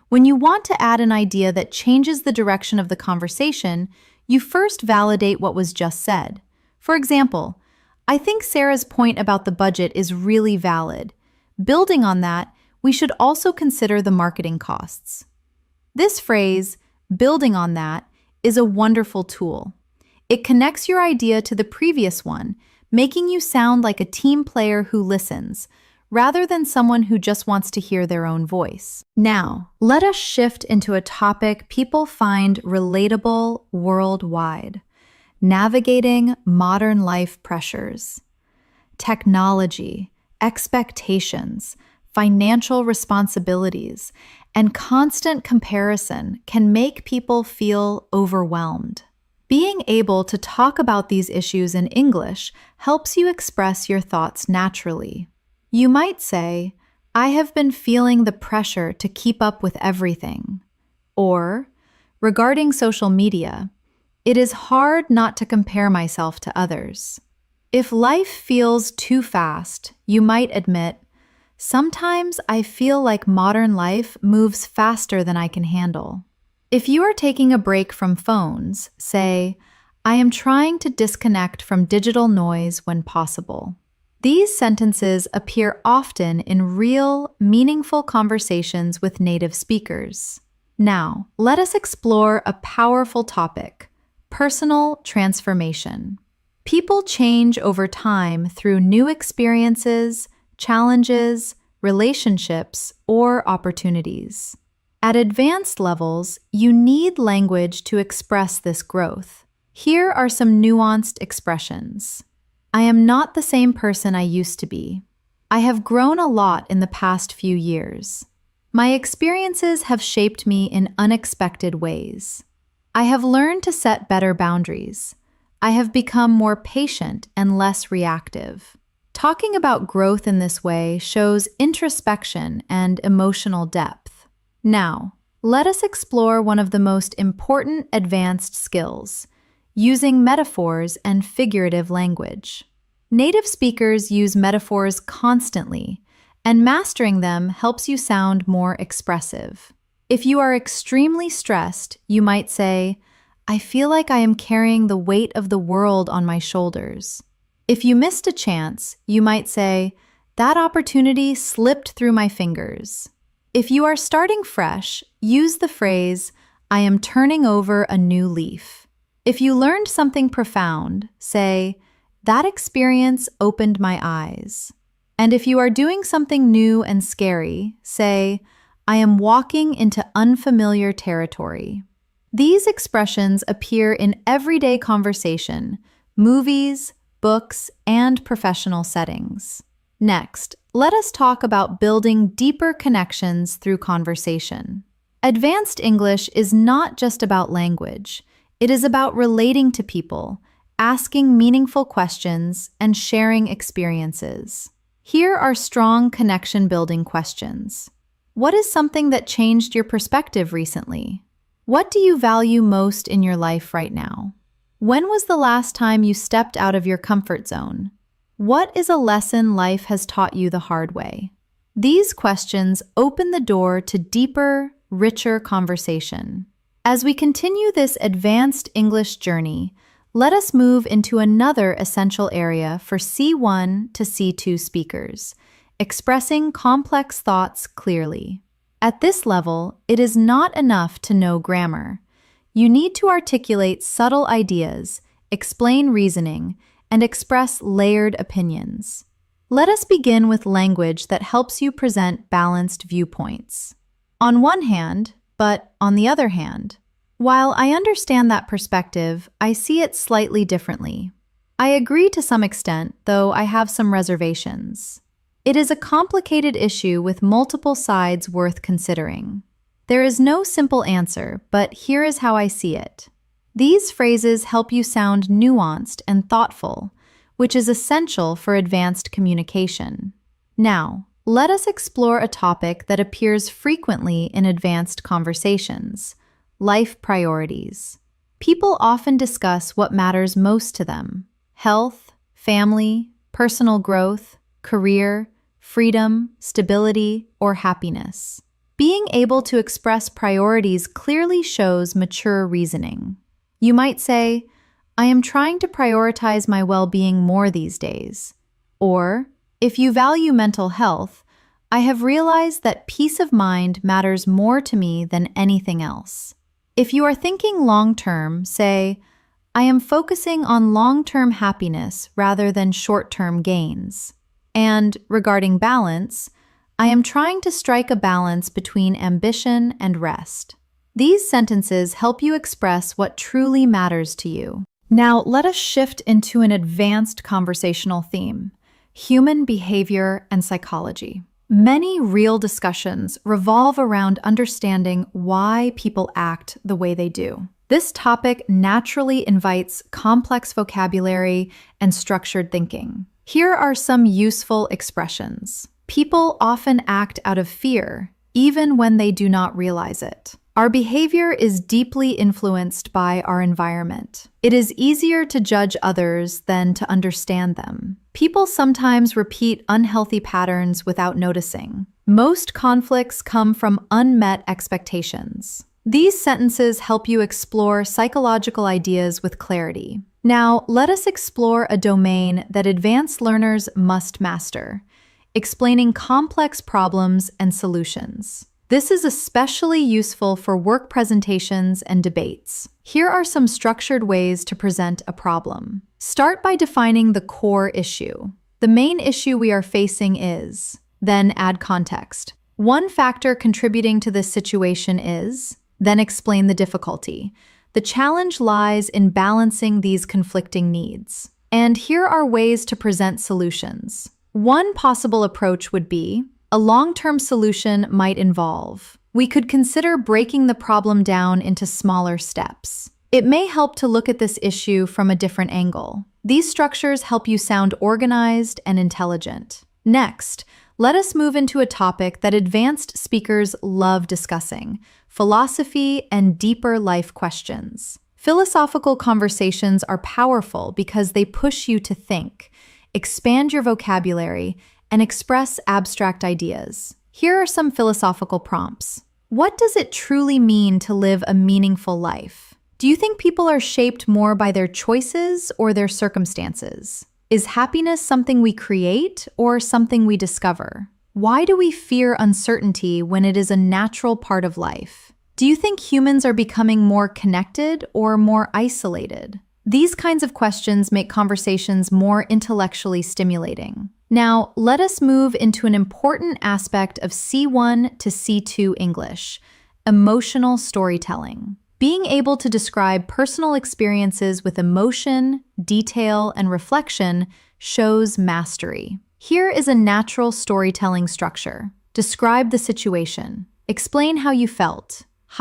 Speaker 1: When you want to add an idea that changes the direction of the conversation, you first validate what was just said. For example, "I think Sarah's point about the budget is really valid. Building on that, we should also consider the marketing costs." This phrase, "building on that," is a wonderful tool. It connects your idea to the previous one, making you sound like a team player who listens, rather than someone who just wants to hear their own voice. Now, let us shift into a topic people find relatable worldwide: navigating modern life pressures. Technology, expectations, financial responsibilities, and constant comparison can make people feel overwhelmed. Being able to talk about these issues in English helps you express your thoughts naturally. You might say, "I have been feeling the pressure to keep up with everything." Or, regarding social media, "It is hard not to compare myself to others." If life feels too fast, you might admit, "Sometimes I feel like modern life moves faster than I can handle." If you are taking a break from phones, say, "I am trying to disconnect from digital noise when possible." These sentences appear often in real, meaningful conversations with native speakers. Now, let us explore a powerful topic: personal transformation. People change over time through new experiences, challenges, relationships, or opportunities. At advanced levels, you need language to express this growth. Here are some nuanced expressions. "I am not the same person I used to be. I have grown a lot in the past few years. My experiences have shaped me in unexpected ways. I have learned to set better boundaries. I have become more patient and less reactive." Talking about growth in this way shows introspection and emotional depth. Now, let us explore one of the most important advanced skills: using metaphors and figurative language. Native speakers use metaphors constantly, and mastering them helps you sound more expressive. If you are extremely stressed, you might say, "I feel like I am carrying the weight of the world on my shoulders." If you missed a chance, you might say, "That opportunity slipped through my fingers." If you are starting fresh, use the phrase, "I am turning over a new leaf." If you learned something profound, say, "That experience opened my eyes." And if you are doing something new and scary, say, "I am walking into unfamiliar territory." These expressions appear in everyday conversation, movies, books, and professional settings. Next, let us talk about building deeper connections through conversation. Advanced English is not just about language. It is about relating to people, asking meaningful questions, and sharing experiences. Here are strong connection-building questions. What is something that changed your perspective recently? What do you value most in your life right now? When was the last time you stepped out of your comfort zone? What is a lesson life has taught you the hard way? These questions open the door to deeper, richer conversation. As we continue this advanced English journey, let us move into another essential area for C1 to C2 speakers: expressing complex thoughts clearly. At this level, it is not enough to know grammar. You need to articulate subtle ideas, explain reasoning, and express layered opinions. Let us begin with language that helps you present balanced viewpoints. On one hand, But on the other hand, while I understand that perspective, I see it slightly differently. I agree to some extent, though I have some reservations. It is a complicated issue with multiple sides worth considering. There is no simple answer, but here is how I see it. These phrases help you sound nuanced and thoughtful, which is essential for advanced communication. Now, let us explore a topic that appears frequently in advanced conversations: life priorities. People often discuss what matters most to them: health, family, personal growth, career, freedom, stability, or happiness. Being able to express priorities clearly shows mature reasoning. You might say, "I am trying to prioritize my well-being more these days." Or, if you value mental health, "I have realized that peace of mind matters more to me than anything else." If you are thinking long-term, say, "I am focusing on long-term happiness rather than short-term gains." And regarding balance, "I am trying to strike a balance between ambition and rest." These sentences help you express what truly matters to you. Now, let us shift into an advanced conversational theme: human behavior and psychology. Many real discussions revolve around understanding why people act the way they do. This topic naturally invites complex vocabulary and structured thinking. Here are some useful expressions. People often act out of fear, even when they do not realize it. Our behavior is deeply influenced by our environment. It is easier to judge others than to understand them. People sometimes repeat unhealthy patterns without noticing. Most conflicts come from unmet expectations. These sentences help you explore psychological ideas with clarity. Now, let us explore a domain that advanced learners must master: explaining complex problems and solutions. This is especially useful for work presentations and debates. Here are some structured ways to present a problem. Start by defining the core issue. The main issue we are facing is, then add context. One factor contributing to this situation is, then explain the difficulty. The challenge lies in balancing these conflicting needs. And here are ways to present solutions. One possible approach would be, a long-term solution might involve. We could consider breaking the problem down into smaller steps. It may help to look at this issue from a different angle. These structures help you sound organized and intelligent. Next, let us move into a topic that advanced speakers love discussing: philosophy and deeper life questions. Philosophical conversations are powerful because they push you to think, expand your vocabulary, and express abstract ideas. Here are some philosophical prompts. What does it truly mean to live a meaningful life? Do you think people are shaped more by their choices or their circumstances? Is happiness something we create or something we discover? Why do we fear uncertainty when it is a natural part of life? Do you think humans are becoming more connected or more isolated? These kinds of questions make conversations more intellectually stimulating. Now, let us move into an important aspect of C1 to C2 English: emotional storytelling. Being able to describe personal experiences with emotion, detail, and reflection shows mastery. Here is a natural storytelling structure. Describe the situation. Explain how you felt.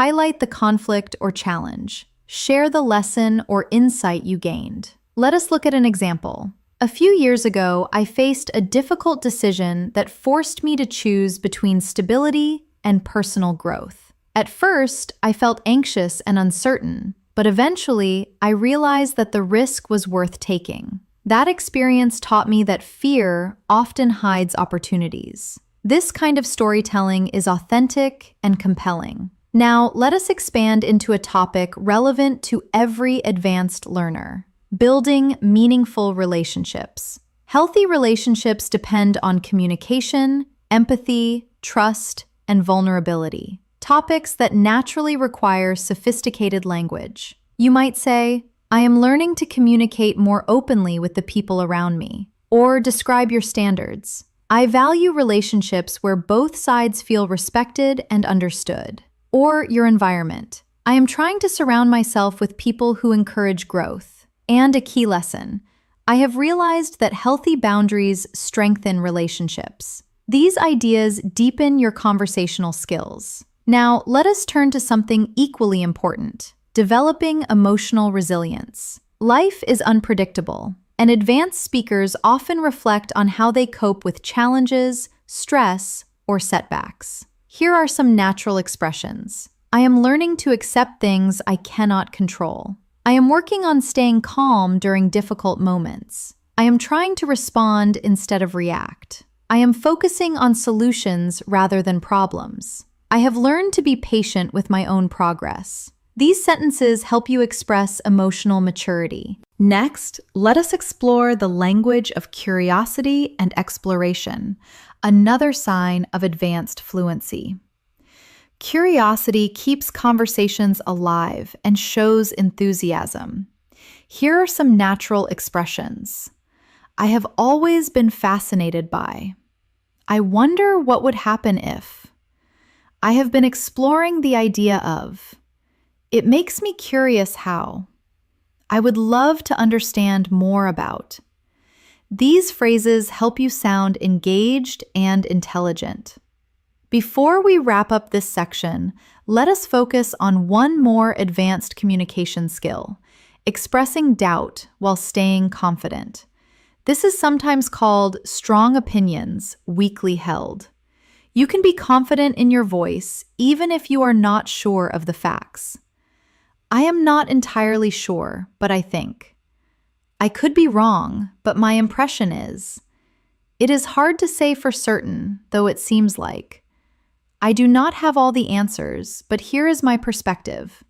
Speaker 1: Highlight the conflict or challenge. Share the lesson or insight you gained. Let us look at an example. A few years ago, I faced a difficult decision that forced me to choose between stability and personal growth. At first, I felt anxious and uncertain, but eventually, I realized that the risk was worth taking. That experience taught me that fear often hides opportunities. This kind of storytelling is authentic and compelling. Now, let us expand into a topic relevant to every advanced learner: building meaningful relationships. Healthy relationships depend on communication, empathy, trust, and vulnerability. Topics that naturally require sophisticated language. You might say, "I am learning to communicate more openly with the people around me." Or describe your standards. "I value relationships where both sides feel respected and understood." or your environment. I am trying to surround myself with people who encourage growth. And a key lesson: I have realized that healthy boundaries strengthen relationships. These ideas deepen your conversational skills. Now, let us turn to something equally important: developing emotional resilience. Life is unpredictable, and advanced speakers often reflect on how they cope with challenges, stress, or setbacks. Here are some natural expressions. I am learning to accept things I cannot control. I am working on staying calm during difficult moments. I am trying to respond instead of react. I am focusing on solutions rather than problems. I have learned to be patient with my own progress. These sentences help you express emotional maturity. Next, let us explore the language of curiosity and exploration, another sign of advanced fluency. Curiosity keeps conversations alive and shows enthusiasm. Here are some natural expressions. I have always been fascinated by. I wonder what would happen if. I have been exploring the idea of. It makes me curious how. I would love to understand more about. These phrases help you sound engaged and intelligent. Before we wrap up this section, let us focus on one more advanced communication skill: expressing doubt while staying confident. This is sometimes called strong opinions, weakly held. You can be confident in your voice even if you are not sure of the facts. I am not entirely sure, but I think. I could be wrong, but my impression is. It is hard to say for certain, though it seems like. I do not have all the answers, but here is my perspective.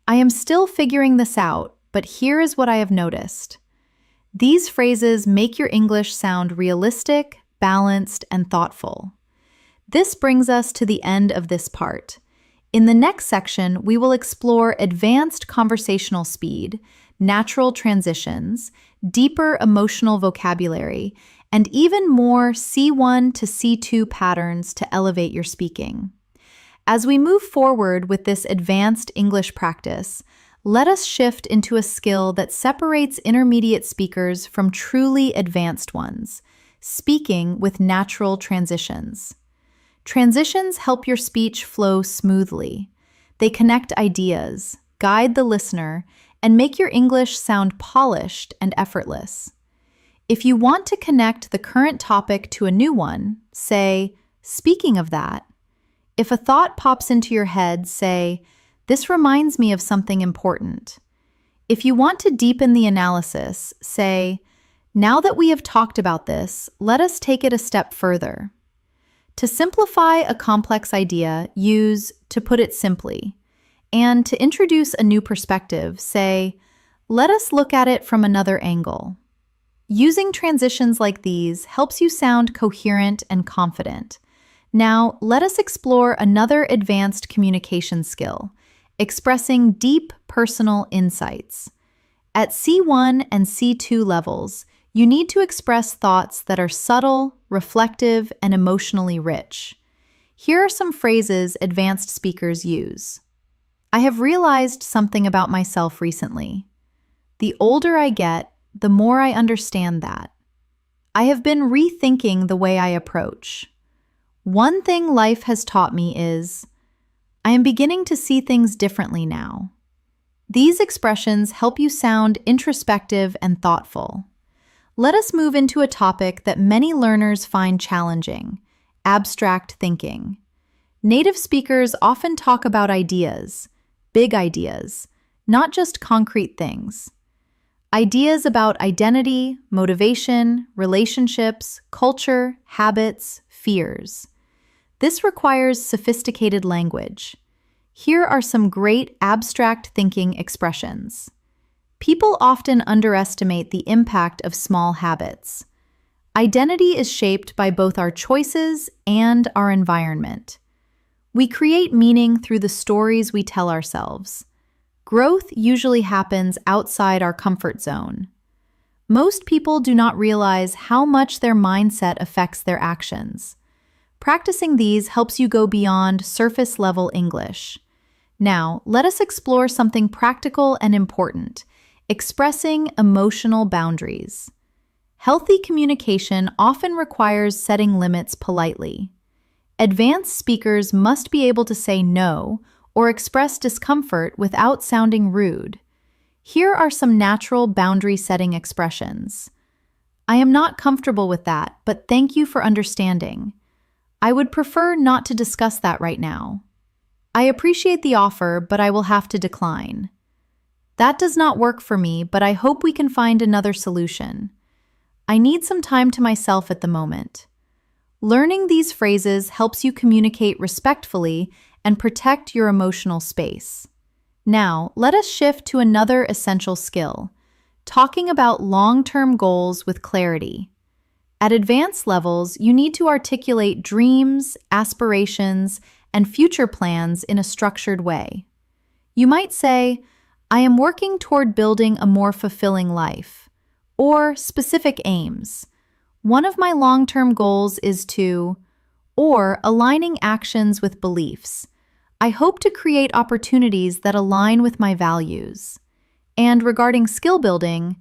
Speaker 1: I am still figuring this out, but here is what I have noticed. These phrases make your English sound realistic, balanced, and thoughtful. This brings us to the end of this part. In the next section, we will explore advanced conversational speed, natural transitions, deeper emotional vocabulary, and even more C1 to C2 patterns to elevate your speaking. As we move forward with this advanced English practice, let us shift into a skill that separates intermediate speakers from truly advanced ones: speaking with natural transitions. Transitions help your speech flow smoothly. They connect ideas, guide the listener, and make your English sound polished and effortless. If you want to connect the current topic to a new one, say, "Speaking of that." If a thought pops into your head, say, "This reminds me of something important." If you want to deepen the analysis, say, "Now that we have talked about this, let us take it a step further." To simplify a complex idea, use "to put it simply." And to introduce a new perspective, say, "Let us look at it from another angle." Using transitions like these helps you sound coherent and confident. Now, let us explore another advanced communication skill: expressing deep personal insights. At C1 and C2 levels, you need to express thoughts that are subtle, reflective, and emotionally rich. Here are some phrases advanced speakers use. I have realized something about myself recently. The older I get, the more I understand that. I have been rethinking the way I approach. One thing life has taught me is, I am beginning to see things differently now. These expressions help you sound introspective and thoughtful. Let us move into a topic that many learners find challenging: abstract thinking. Native speakers often talk about ideas, big ideas, not just concrete things. Ideas about identity, motivation, relationships, culture, habits, fears. This requires sophisticated language. Here are some great abstract thinking expressions. People often underestimate the impact of small habits. Identity is shaped by both our choices and our environment. We create meaning through the stories we tell ourselves. Growth usually happens outside our comfort zone. Most people do not realize how much their mindset affects their actions. Practicing these helps you go beyond surface-level English. Now, let us explore something practical and important: expressing emotional boundaries. Healthy communication often requires setting limits politely. Advanced speakers must be able to say no or express discomfort without sounding rude. Here are some natural boundary-setting expressions. I am not comfortable with that, but thank you for understanding. I would prefer not to discuss that right now. I appreciate the offer, but I will have to decline. That does not work for me, but I hope we can find another solution. I need some time to myself at the moment. Learning these phrases helps you communicate respectfully and protect your emotional space. Now, let us shift to another essential skill: talking about long-term goals with clarity. At advanced levels, you need to articulate dreams, aspirations, and future plans in a structured way. You might say, "I am working toward building a more fulfilling life," or specific aims. "One of my long-term goals is to," or aligning actions with beliefs. "I hope to create opportunities that align with my values." And regarding skill building,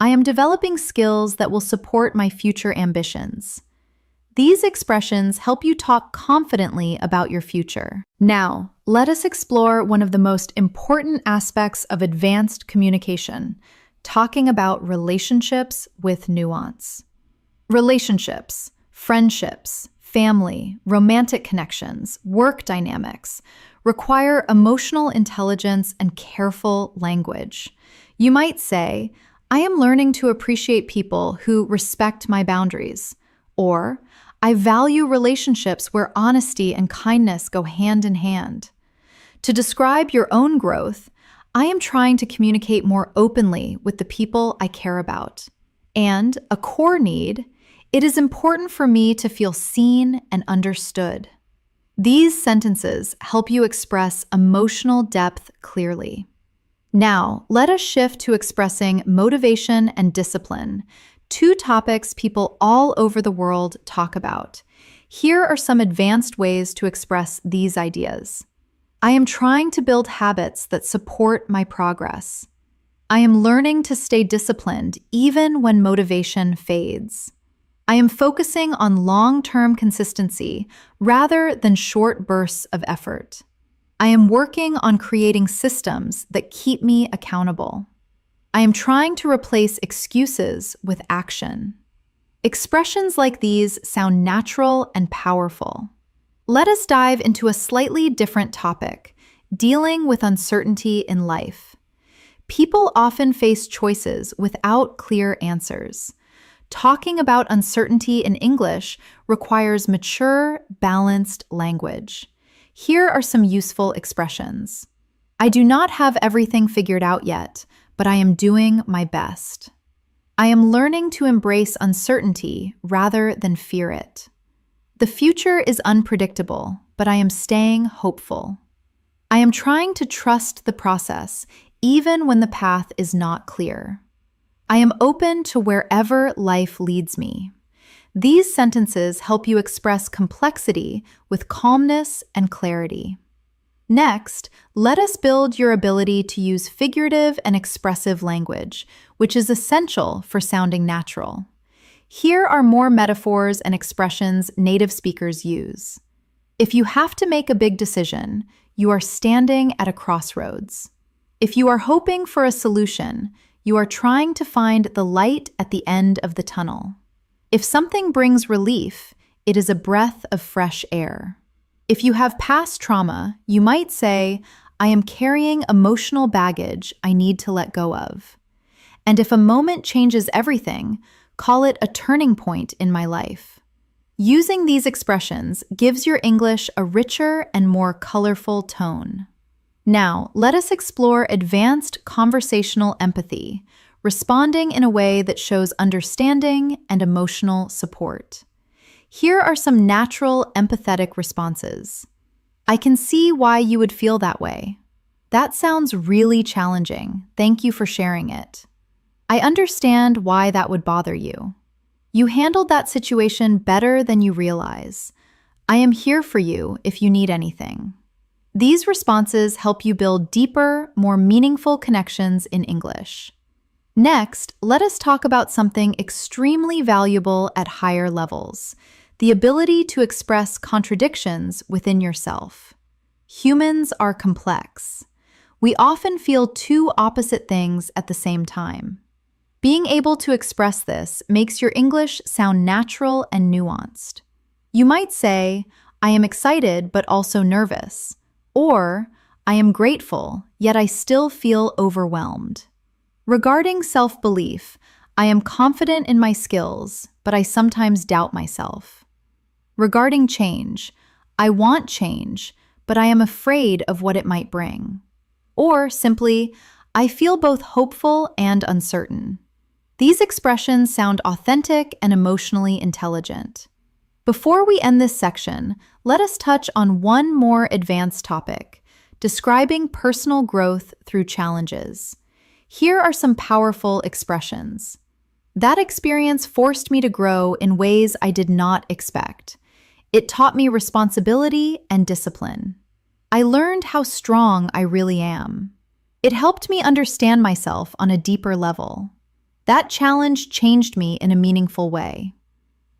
Speaker 1: "I am developing skills that will support my future ambitions." These expressions help you talk confidently about your future. Now, let us explore one of the most important aspects of advanced communication: talking about relationships with nuance. Relationships, friendships, family, romantic connections, work dynamics require emotional intelligence and careful language. You might say, "I am learning to appreciate people who respect my boundaries," or "I value relationships where honesty and kindness go hand in hand." To describe your own growth, "I am trying to communicate more openly with the people I care about." And a core need: "It is important for me to feel seen and understood." These sentences help you express emotional depth clearly. Now, let us shift to expressing motivation and discipline, two topics people all over the world talk about. Here are some advanced ways to express these ideas. "I am trying to build habits that support my progress." "I am learning to stay disciplined even when motivation fades." "I am focusing on long-term consistency rather than short bursts of effort." "I am working on creating systems that keep me accountable." "I am trying to replace excuses with action." Expressions like these sound natural and powerful. Let us dive into a slightly different topic: dealing with uncertainty in life. People often face choices without clear answers. Talking about uncertainty in English requires mature, balanced language. Here are some useful expressions. "I do not have everything figured out yet, but I am doing my best." "I am learning to embrace uncertainty rather than fear it." "The future is unpredictable, but I am staying hopeful." "I am trying to trust the process, even when the path is not clear." "I am open to wherever life leads me." These sentences help you express complexity with calmness and clarity. Next, let us build your ability to use figurative and expressive language, which is essential for sounding natural. Here are more metaphors and expressions native speakers use. If you have to make a big decision, you are standing at a crossroads. If you are hoping for a solution, you are trying to find the light at the end of the tunnel. If something brings relief, it is a breath of fresh air. If you have past trauma, you might say, "I am carrying emotional baggage I need to let go of." And if a moment changes everything, call it a turning point in my life. Using these expressions gives your English a richer and more colorful tone. Now, let us explore advanced conversational empathy, responding in a way that shows understanding and emotional support. Here are some natural empathetic responses. "I can see why you would feel that way." "That sounds really challenging. Thank you for sharing it." "I understand why that would bother you." "You handled that situation better than you realize." I am here for you if you need anything. These responses help you build deeper, more meaningful connections in English. Next, let us talk about something extremely valuable at higher levels: the ability to express contradictions within yourself. Humans are complex. We often feel two opposite things at the same time. Being able to express this makes your English sound natural and nuanced. You might say, I am excited but also nervous, or I am grateful, yet I still feel overwhelmed. Regarding self-belief, I am confident in my skills, but I sometimes doubt myself. Regarding change, I want change, but I am afraid of what it might bring. Or simply, I feel both hopeful and uncertain. These expressions sound authentic and emotionally intelligent. Before we end this section, let us touch on one more advanced topic: describing personal growth through challenges. Here are some powerful expressions. That experience forced me to grow in ways I did not expect. It taught me responsibility and discipline. I learned how strong I really am. It helped me understand myself on a deeper level. That challenge changed me in a meaningful way.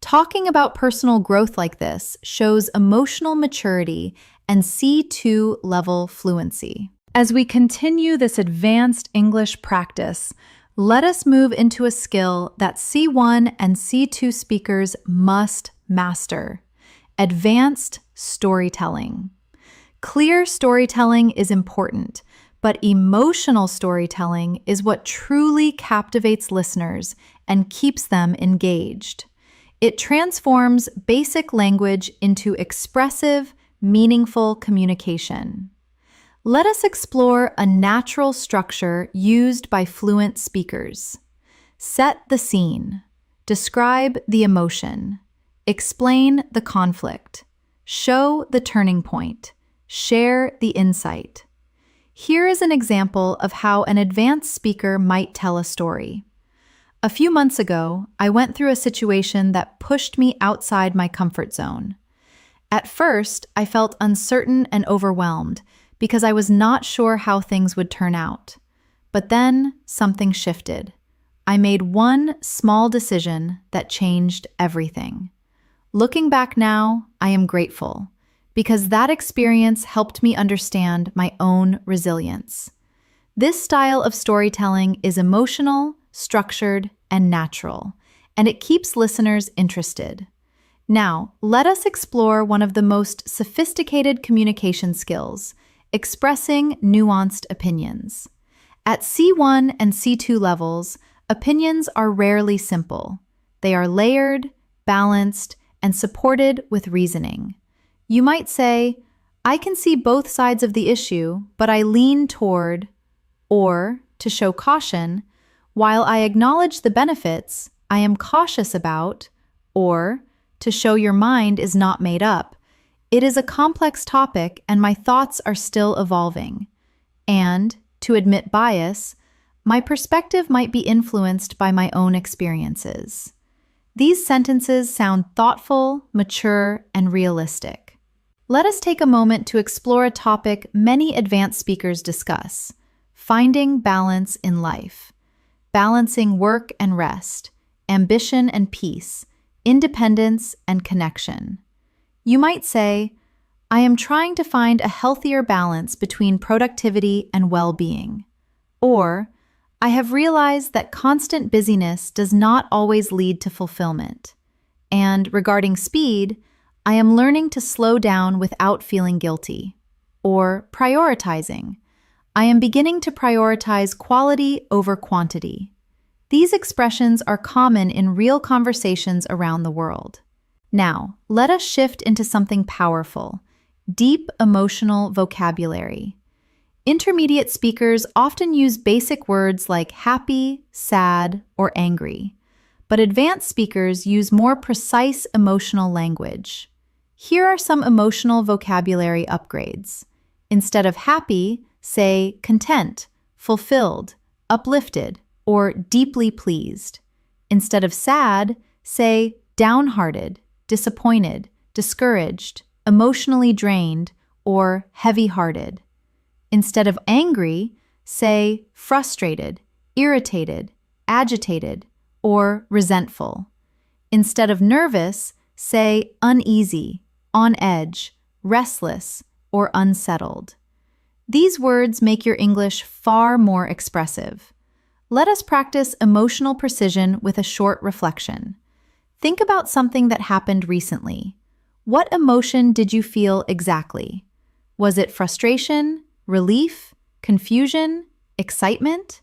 Speaker 1: Talking about personal growth like this shows emotional maturity and C2 level fluency. As we continue this advanced English practice, let us move into a skill that C1 and C2 speakers must master: advanced storytelling. Clear storytelling is important, but emotional storytelling is what truly captivates listeners and keeps them engaged. It transforms basic language into expressive, meaningful communication. Let us explore a natural structure used by fluent speakers. Set the scene. Describe the emotion. Explain the conflict. Show the turning point. Share the insight. Here is an example of how an advanced speaker might tell a story. A few months ago, I went through a situation that pushed me outside my comfort zone. At first, I felt uncertain and overwhelmed because I was not sure how things would turn out. But then something shifted. I made one small decision that changed everything. Looking back now, I am grateful, because that experience helped me understand my own resilience. This style of storytelling is emotional, structured, and natural, and it keeps listeners interested. Now, let us explore one of the most sophisticated communication skills: expressing nuanced opinions. At C1 and C2 levels, opinions are rarely simple. They are layered, balanced, and supported with reasoning. You might say, I can see both sides of the issue, but I lean toward, or, to show caution, while I acknowledge the benefits, I am cautious about, or, to show your mind is not made up. It is a complex topic and my thoughts are still evolving. And, to admit bias, my perspective might be influenced by my own experiences. These sentences sound thoughtful, mature, and realistic. Let us take a moment to explore a topic many advanced speakers discuss: finding balance in life. Balancing work and rest, ambition and peace, independence and connection. You might say, I am trying to find a healthier balance between productivity and well-being. Or, I have realized that constant busyness does not always lead to fulfillment. And regarding speed, I am learning to slow down without feeling guilty. Or prioritizing. I am beginning to prioritize quality over quantity. These expressions are common in real conversations around the world. Now, let us shift into something powerful: deep emotional vocabulary. Intermediate speakers often use basic words like happy, sad, or angry, but advanced speakers use more precise emotional language. Here are some emotional vocabulary upgrades. Instead of happy, say content, fulfilled, uplifted, or deeply pleased. Instead of sad, say downhearted, disappointed, discouraged, emotionally drained, or heavy-hearted. Instead of angry, say frustrated, irritated, agitated, or resentful. Instead of nervous, say uneasy, on edge, restless, or unsettled. These words make your English far more expressive. Let us practice emotional precision with a short reflection. Think about something that happened recently. What emotion did you feel exactly? Was it frustration, relief, confusion, excitement?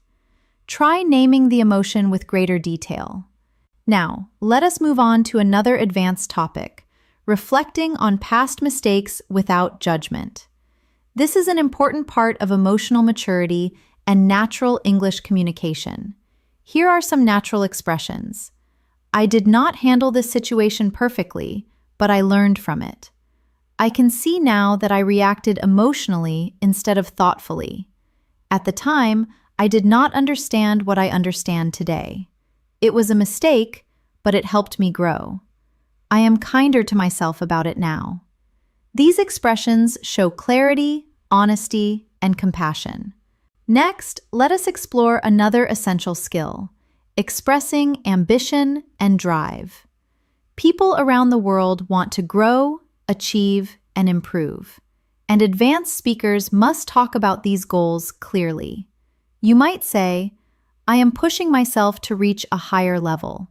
Speaker 1: Try naming the emotion with greater detail. Now, let us move on to another advanced topic, reflecting on past mistakes without judgment. This is an important part of emotional maturity and natural English communication. Here are some natural expressions. I did not handle this situation perfectly, but I learned from it. I can see now that I reacted emotionally instead of thoughtfully. At the time, I did not understand what I understand today. It was a mistake, but it helped me grow. I am kinder to myself about it now. These expressions show clarity, honesty, and compassion. Next, let us explore another essential skill, expressing ambition and drive. People around the world want to grow, achieve, and improve, and advanced speakers must talk about these goals clearly. You might say, I am pushing myself to reach a higher level,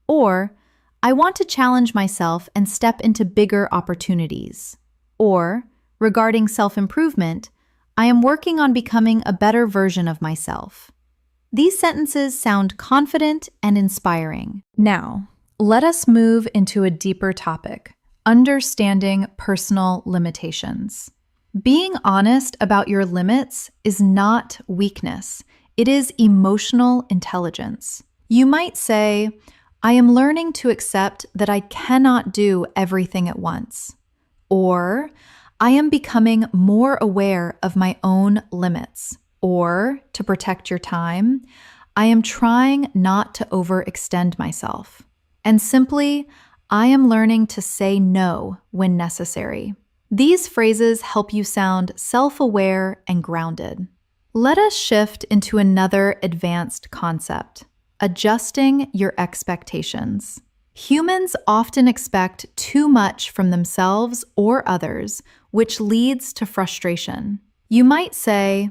Speaker 1: or I want to challenge myself and step into bigger opportunities, or regarding self-improvement, I am working on becoming a better version of myself. These sentences sound confident and inspiring. Now, let us move into a deeper topic, understanding personal limitations. Being honest about your limits is not weakness. It is emotional intelligence. You might say, I am learning to accept that I cannot do everything at once. Or, I am becoming more aware of my own limits. Or, to protect your time, I am trying not to overextend myself. And simply, I am learning to say no when necessary. These phrases help you sound self-aware and grounded. Let us shift into another advanced concept, adjusting your expectations. Humans often expect too much from themselves or others, which leads to frustration. You might say,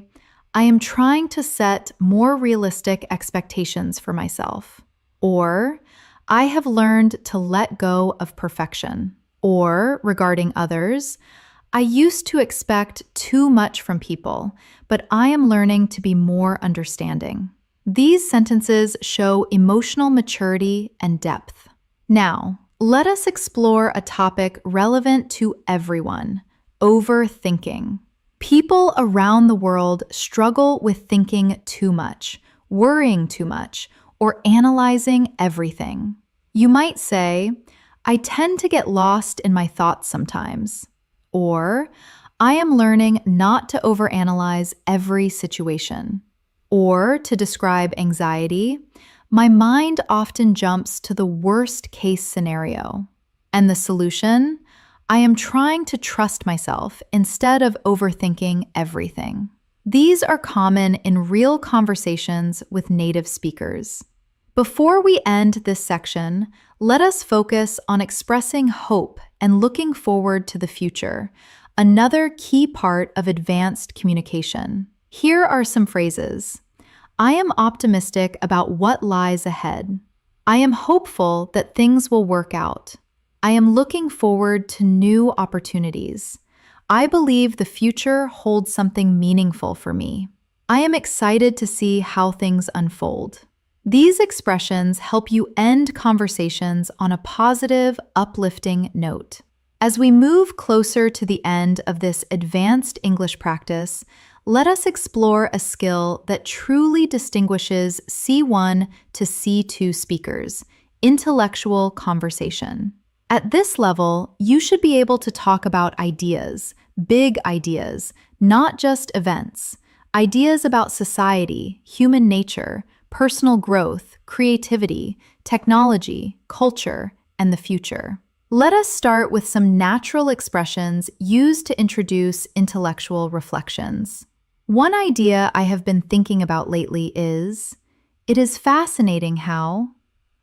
Speaker 1: I am trying to set more realistic expectations for myself. Or, I have learned to let go of perfection. Or, regarding others, I used to expect too much from people, but I am learning to be more understanding. These sentences show emotional maturity and depth. Now, let us explore a topic relevant to everyone, overthinking. People around the world struggle with thinking too much, worrying too much, or analyzing everything. You might say, I tend to get lost in my thoughts sometimes. Or, I am learning not to overanalyze every situation. Or, to describe anxiety, my mind often jumps to the worst-case scenario. And the solution? I am trying to trust myself instead of overthinking everything. These are common in real conversations with native speakers. Before we end this section, let us focus on expressing hope and looking forward to the future, another key part of advanced communication. Here are some phrases. I am optimistic about what lies ahead. I am hopeful that things will work out. I am looking forward to new opportunities. I believe the future holds something meaningful for me. I am excited to see how things unfold. These expressions help you end conversations on a positive, uplifting note. As we move closer to the end of this advanced English practice, let us explore a skill that truly distinguishes C1 to C2 speakers, intellectual conversation. At this level, you should be able to talk about ideas, big ideas, not just events. Ideas about society, human nature, personal growth, creativity, technology, culture, and the future. Let us start with some natural expressions used to introduce intellectual reflections. One idea I have been thinking about lately is, it is fascinating how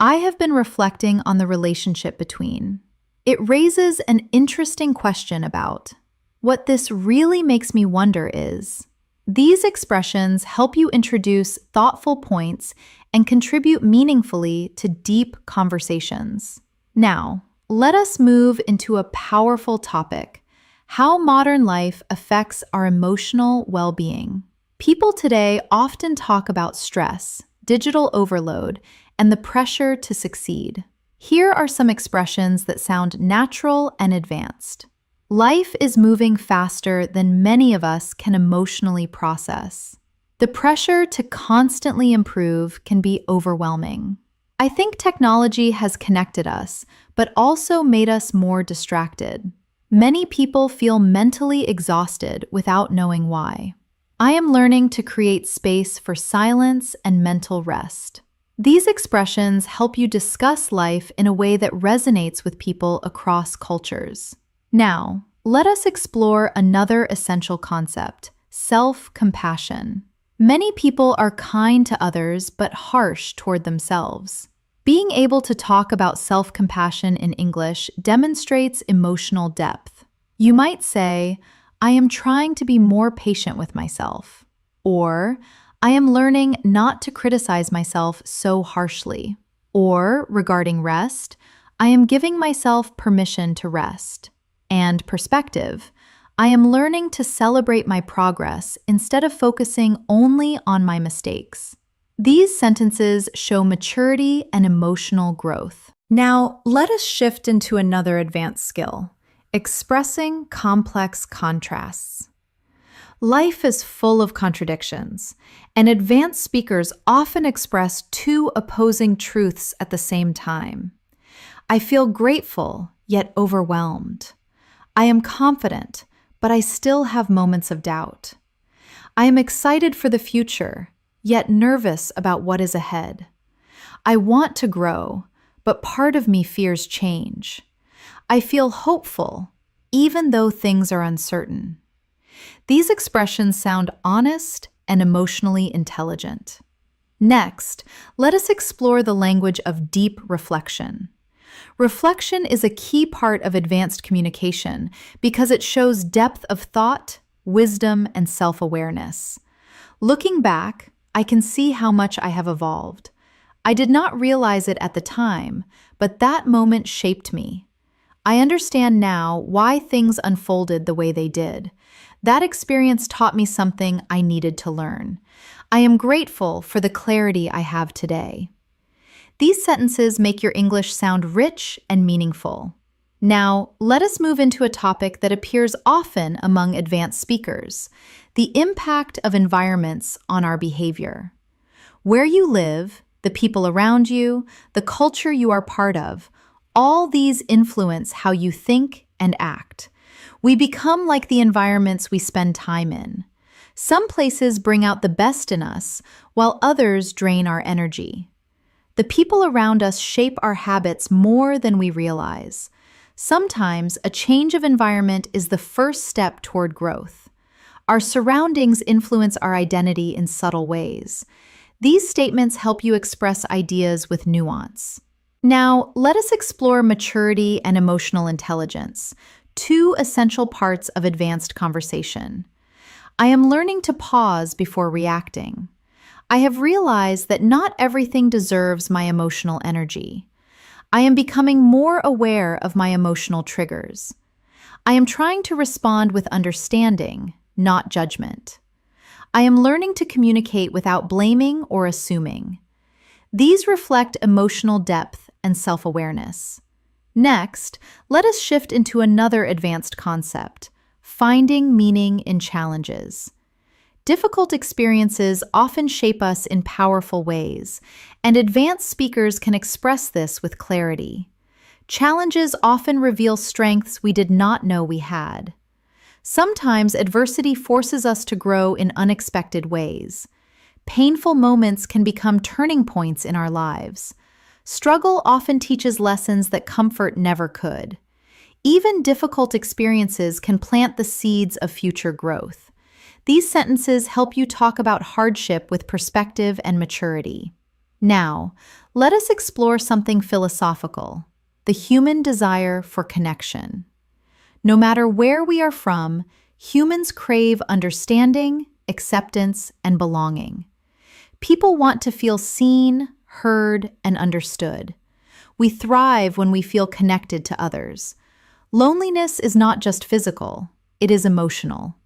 Speaker 1: I have been reflecting on the relationship between. It raises an interesting question about what this really makes me wonder is, these expressions help you introduce thoughtful points and contribute meaningfully to deep conversations. Now, let us move into a powerful topic: how modern life affects our emotional well-being. People today often talk about stress, digital overload, and the pressure to succeed. Here are some expressions that sound natural and advanced. Life is moving faster than many of us can emotionally process. The pressure to constantly improve can be overwhelming. I think technology has connected us, but also made us more distracted. Many people feel mentally exhausted without knowing why. I am learning to create space for silence and mental rest. These expressions help you discuss life in a way that resonates with people across cultures. Now, let us explore another essential concept: self-compassion. Many people are kind to others but harsh toward themselves. Being able to talk about self-compassion in English demonstrates emotional depth. You might say, "I am trying to be more patient with myself," or "I am learning not to criticize myself so harshly," or regarding rest, "I am giving myself permission to rest." And perspective, "I am learning to celebrate my progress instead of focusing only on my mistakes." These sentences show maturity and emotional growth. Now, let us shift into another advanced skill: expressing complex contrasts. Life is full of contradictions, and advanced speakers often express two opposing truths at the same time. I feel grateful, yet overwhelmed. I am confident, but I still have moments of doubt. I am excited for the future, yet nervous about what is ahead. I want to grow, but part of me fears change. I feel hopeful, even though things are uncertain. These expressions sound honest and emotionally intelligent. Next, let us explore the language of deep reflection. Reflection is a key part of advanced communication because it shows depth of thought, wisdom, and self-awareness. Looking back, I can see how much I have evolved. I did not realize it at the time, but that moment shaped me. I understand now why things unfolded the way they did. That experience taught me something I needed to learn. I am grateful for the clarity I have today. These sentences make your English sound rich and meaningful. Now, let us move into a topic that appears often among advanced speakers: the impact of environments on our behavior. Where you live, the people around you, the culture you are part of, all these influence how you think and act. We become like the environments we spend time in. Some places bring out the best in us, while others drain our energy. The people around us shape our habits more than we realize. Sometimes a change of environment is the first step toward growth. Our surroundings influence our identity in subtle ways. These statements help you express ideas with nuance. Now, let us explore maturity and emotional intelligence, two essential parts of advanced conversation. I am learning to pause before reacting. I have realized that not everything deserves my emotional energy. I am becoming more aware of my emotional triggers. I am trying to respond with understanding, not judgment. I am learning to communicate without blaming or assuming. These reflect emotional depth and self-awareness. Next, let us shift into another advanced concept: finding meaning in challenges. Difficult experiences often shape us in powerful ways, and advanced speakers can express this with clarity. Challenges often reveal strengths we did not know we had. Sometimes adversity forces us to grow in unexpected ways. Painful moments can become turning points in our lives. Struggle often teaches lessons that comfort never could. Even difficult experiences can plant the seeds of future growth. These sentences help you talk about hardship with perspective and maturity. Now, let us explore something philosophical: the human desire for connection. No matter where we are from, humans crave understanding, acceptance, and belonging. People want to feel seen, heard, and understood. We thrive when we feel connected to others. Loneliness is not just physical, it is emotional.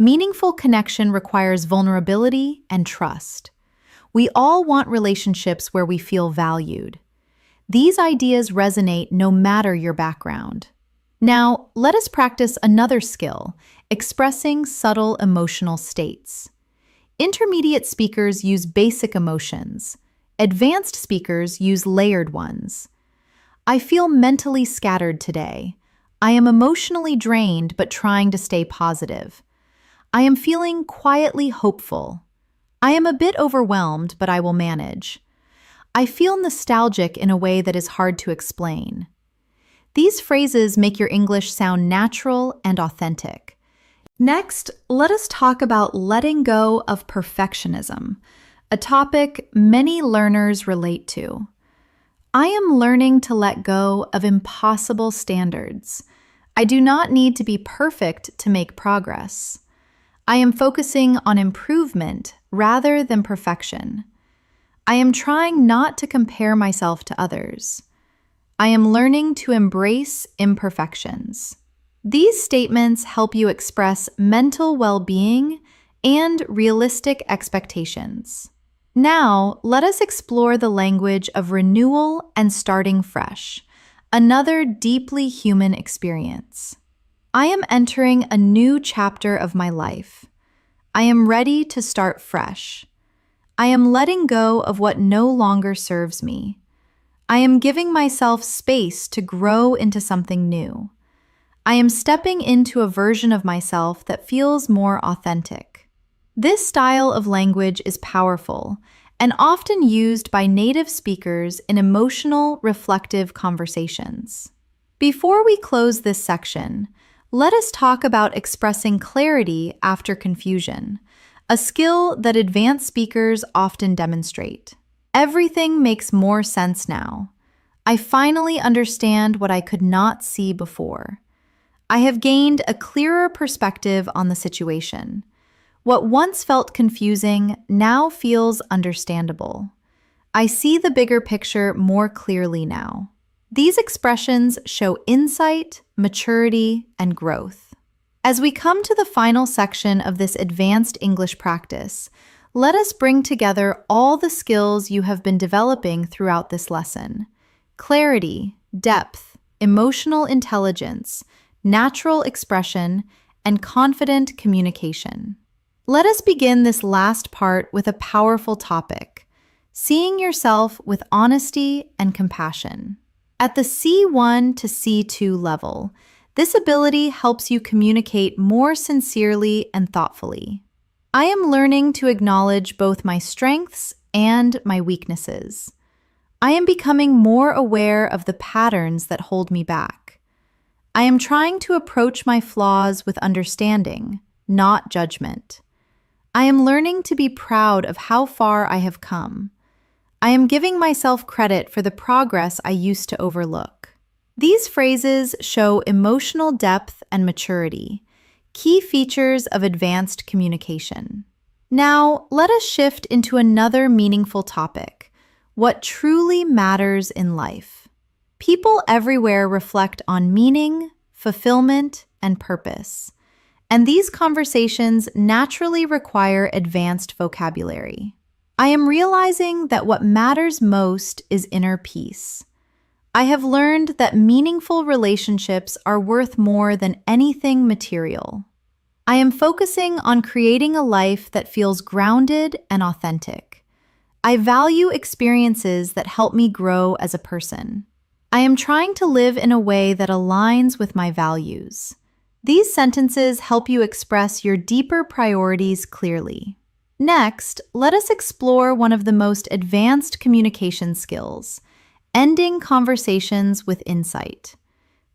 Speaker 1: Meaningful connection requires vulnerability and trust. We all want relationships where we feel valued. These ideas resonate no matter your background. Now, let us practice another skill: expressing subtle emotional states. Intermediate speakers use basic emotions. Advanced speakers use layered ones. I feel mentally scattered today. I am emotionally drained but trying to stay positive. I am feeling quietly hopeful. I am a bit overwhelmed, but I will manage. I feel nostalgic in a way that is hard to explain. These phrases make your English sound natural and authentic. Next, let us talk about letting go of perfectionism, a topic many learners relate to. I am learning to let go of impossible standards. I do not need to be perfect to make progress. I am focusing on improvement rather than perfection. I am trying not to compare myself to others. I am learning to embrace imperfections. These statements help you express mental well-being and realistic expectations. Now, let us explore the language of renewal and starting fresh, another deeply human experience. I am entering a new chapter of my life. I am ready to start fresh. I am letting go of what no longer serves me. I am giving myself space to grow into something new. I am stepping into a version of myself that feels more authentic. This style of language is powerful and often used by native speakers in emotional, reflective conversations. Before we close this section, let us talk about expressing clarity after confusion, a skill that advanced speakers often demonstrate. Everything makes more sense now. I finally understand what I could not see before. I have gained a clearer perspective on the situation. What once felt confusing now feels understandable. I see the bigger picture more clearly now. These expressions show insight, maturity, and growth. As we come to the final section of this advanced English practice, let us bring together all the skills you have been developing throughout this lesson: clarity, depth, emotional intelligence, natural expression, and confident communication. Let us begin this last part with a powerful topic: seeing yourself with honesty and compassion. At the C1 to C2 level, this ability helps you communicate more sincerely and thoughtfully. I am learning to acknowledge both my strengths and my weaknesses. I am becoming more aware of the patterns that hold me back. I am trying to approach my flaws with understanding, not judgment. I am learning to be proud of how far I have come. I am giving myself credit for the progress I used to overlook. These phrases show emotional depth and maturity, key features of advanced communication. Now, let us shift into another meaningful topic: what truly matters in life. People everywhere reflect on meaning, fulfillment, and purpose, and these conversations naturally require advanced vocabulary. I am realizing that what matters most is inner peace. I have learned that meaningful relationships are worth more than anything material. I am focusing on creating a life that feels grounded and authentic. I value experiences that help me grow as a person. I am trying to live in a way that aligns with my values. These sentences help you express your deeper priorities clearly. Next, let us explore one of the most advanced communication skills: ending conversations with insight.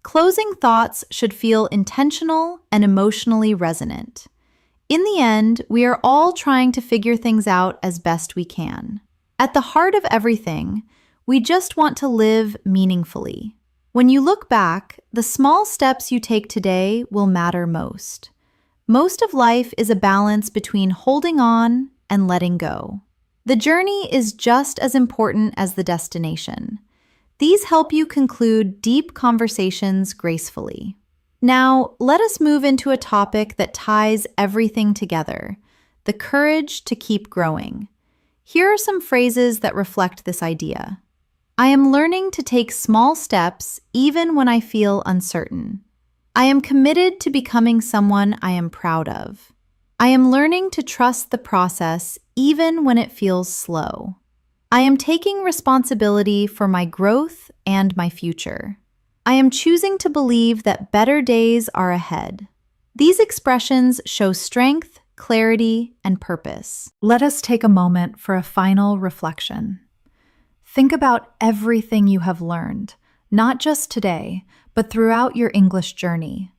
Speaker 1: Closing thoughts should feel intentional and emotionally resonant. In the end, we are all trying to figure things out as best we can. At the heart of everything, we just want to live meaningfully. When you look back, the small steps you take today will matter most. Most of life is a balance between holding on and letting go. The journey is just as important as the destination. These help you conclude deep conversations gracefully. Now, let us move into a topic that ties everything together: the courage to keep growing. Here are some phrases that reflect this idea. I am learning to take small steps even when I feel uncertain. I am committed to becoming someone I am proud of. I am learning to trust the process even when it feels slow. I am taking responsibility for my growth and my future. I am choosing to believe that better days are ahead. These expressions show strength, clarity, and purpose. Let us take a moment for a final reflection. Think about everything you have learned, not just today, but throughout your English journey.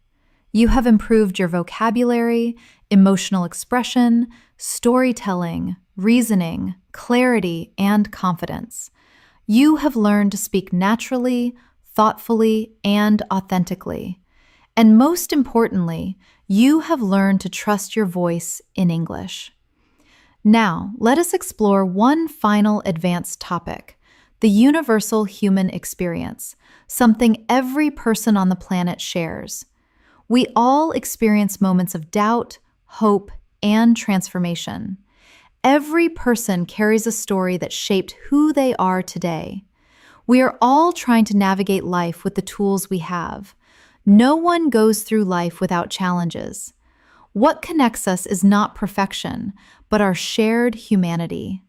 Speaker 1: You have improved your vocabulary, emotional expression, storytelling, reasoning, clarity, and confidence. You have learned to speak naturally, thoughtfully, and authentically. And most importantly, you have learned to trust your voice in English. Now, let us explore one final advanced topic: the universal human experience, something every person on the planet shares. We all experience moments of doubt, hope, and transformation. Every person carries a story that shaped who they are today. We are all trying to navigate life with the tools we have. No one goes through life without challenges. What connects us is not perfection, but our shared humanity.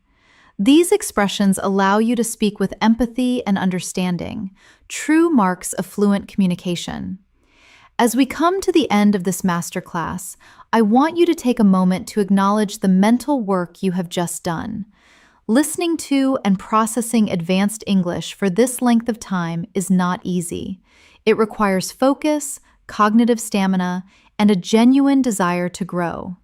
Speaker 1: These expressions allow you to speak with empathy and understanding, true marks of fluent communication. As we come to the end of this masterclass, I want you to take a moment to acknowledge the mental work you have just done. Listening to and processing advanced English for this length of time is not easy. It requires focus, cognitive stamina, and a genuine desire to grow.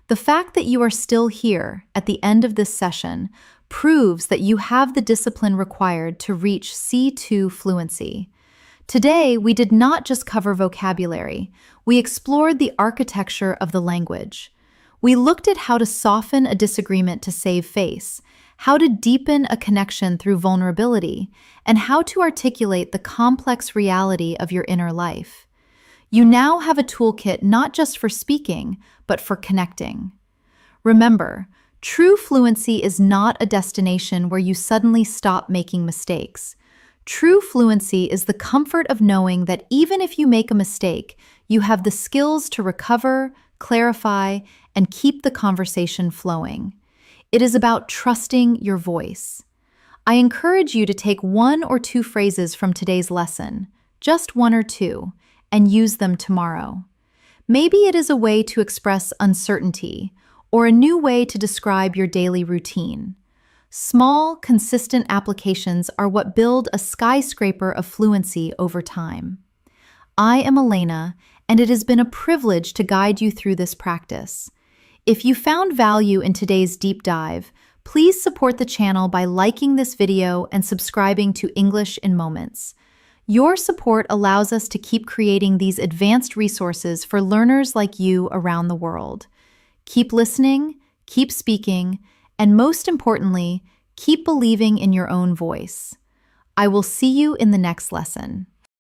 Speaker 1: The fact that you are still here at the end of this session proves that you have the discipline required to reach C2 fluency. Today, we did not just cover vocabulary. We explored the architecture of the language. We looked at how to soften a disagreement to save face, how to deepen a connection through vulnerability, and how to articulate the complex reality of your inner life. You now have a toolkit not just for speaking, but for connecting. Remember, true fluency is not a destination where you suddenly stop making mistakes. True fluency is the comfort of knowing that even if you make a mistake, you have the skills to recover, clarify, and keep the conversation flowing. It is about trusting your voice. I encourage you to take one or two phrases from today's lesson, just one or two, and use them tomorrow. Maybe it is a way to express uncertainty, or a new way to describe your daily routine. Small, consistent applications are what build a skyscraper of fluency over time. I am Elena, and it has been a privilege to guide you through this practice. If you found value in today's deep dive, please support the channel by liking this video and subscribing to English in Moments. Your support allows us to keep creating these advanced resources for learners like you around the world. Keep listening, keep speaking, and most importantly, keep believing in your own voice. I will see you in the next lesson.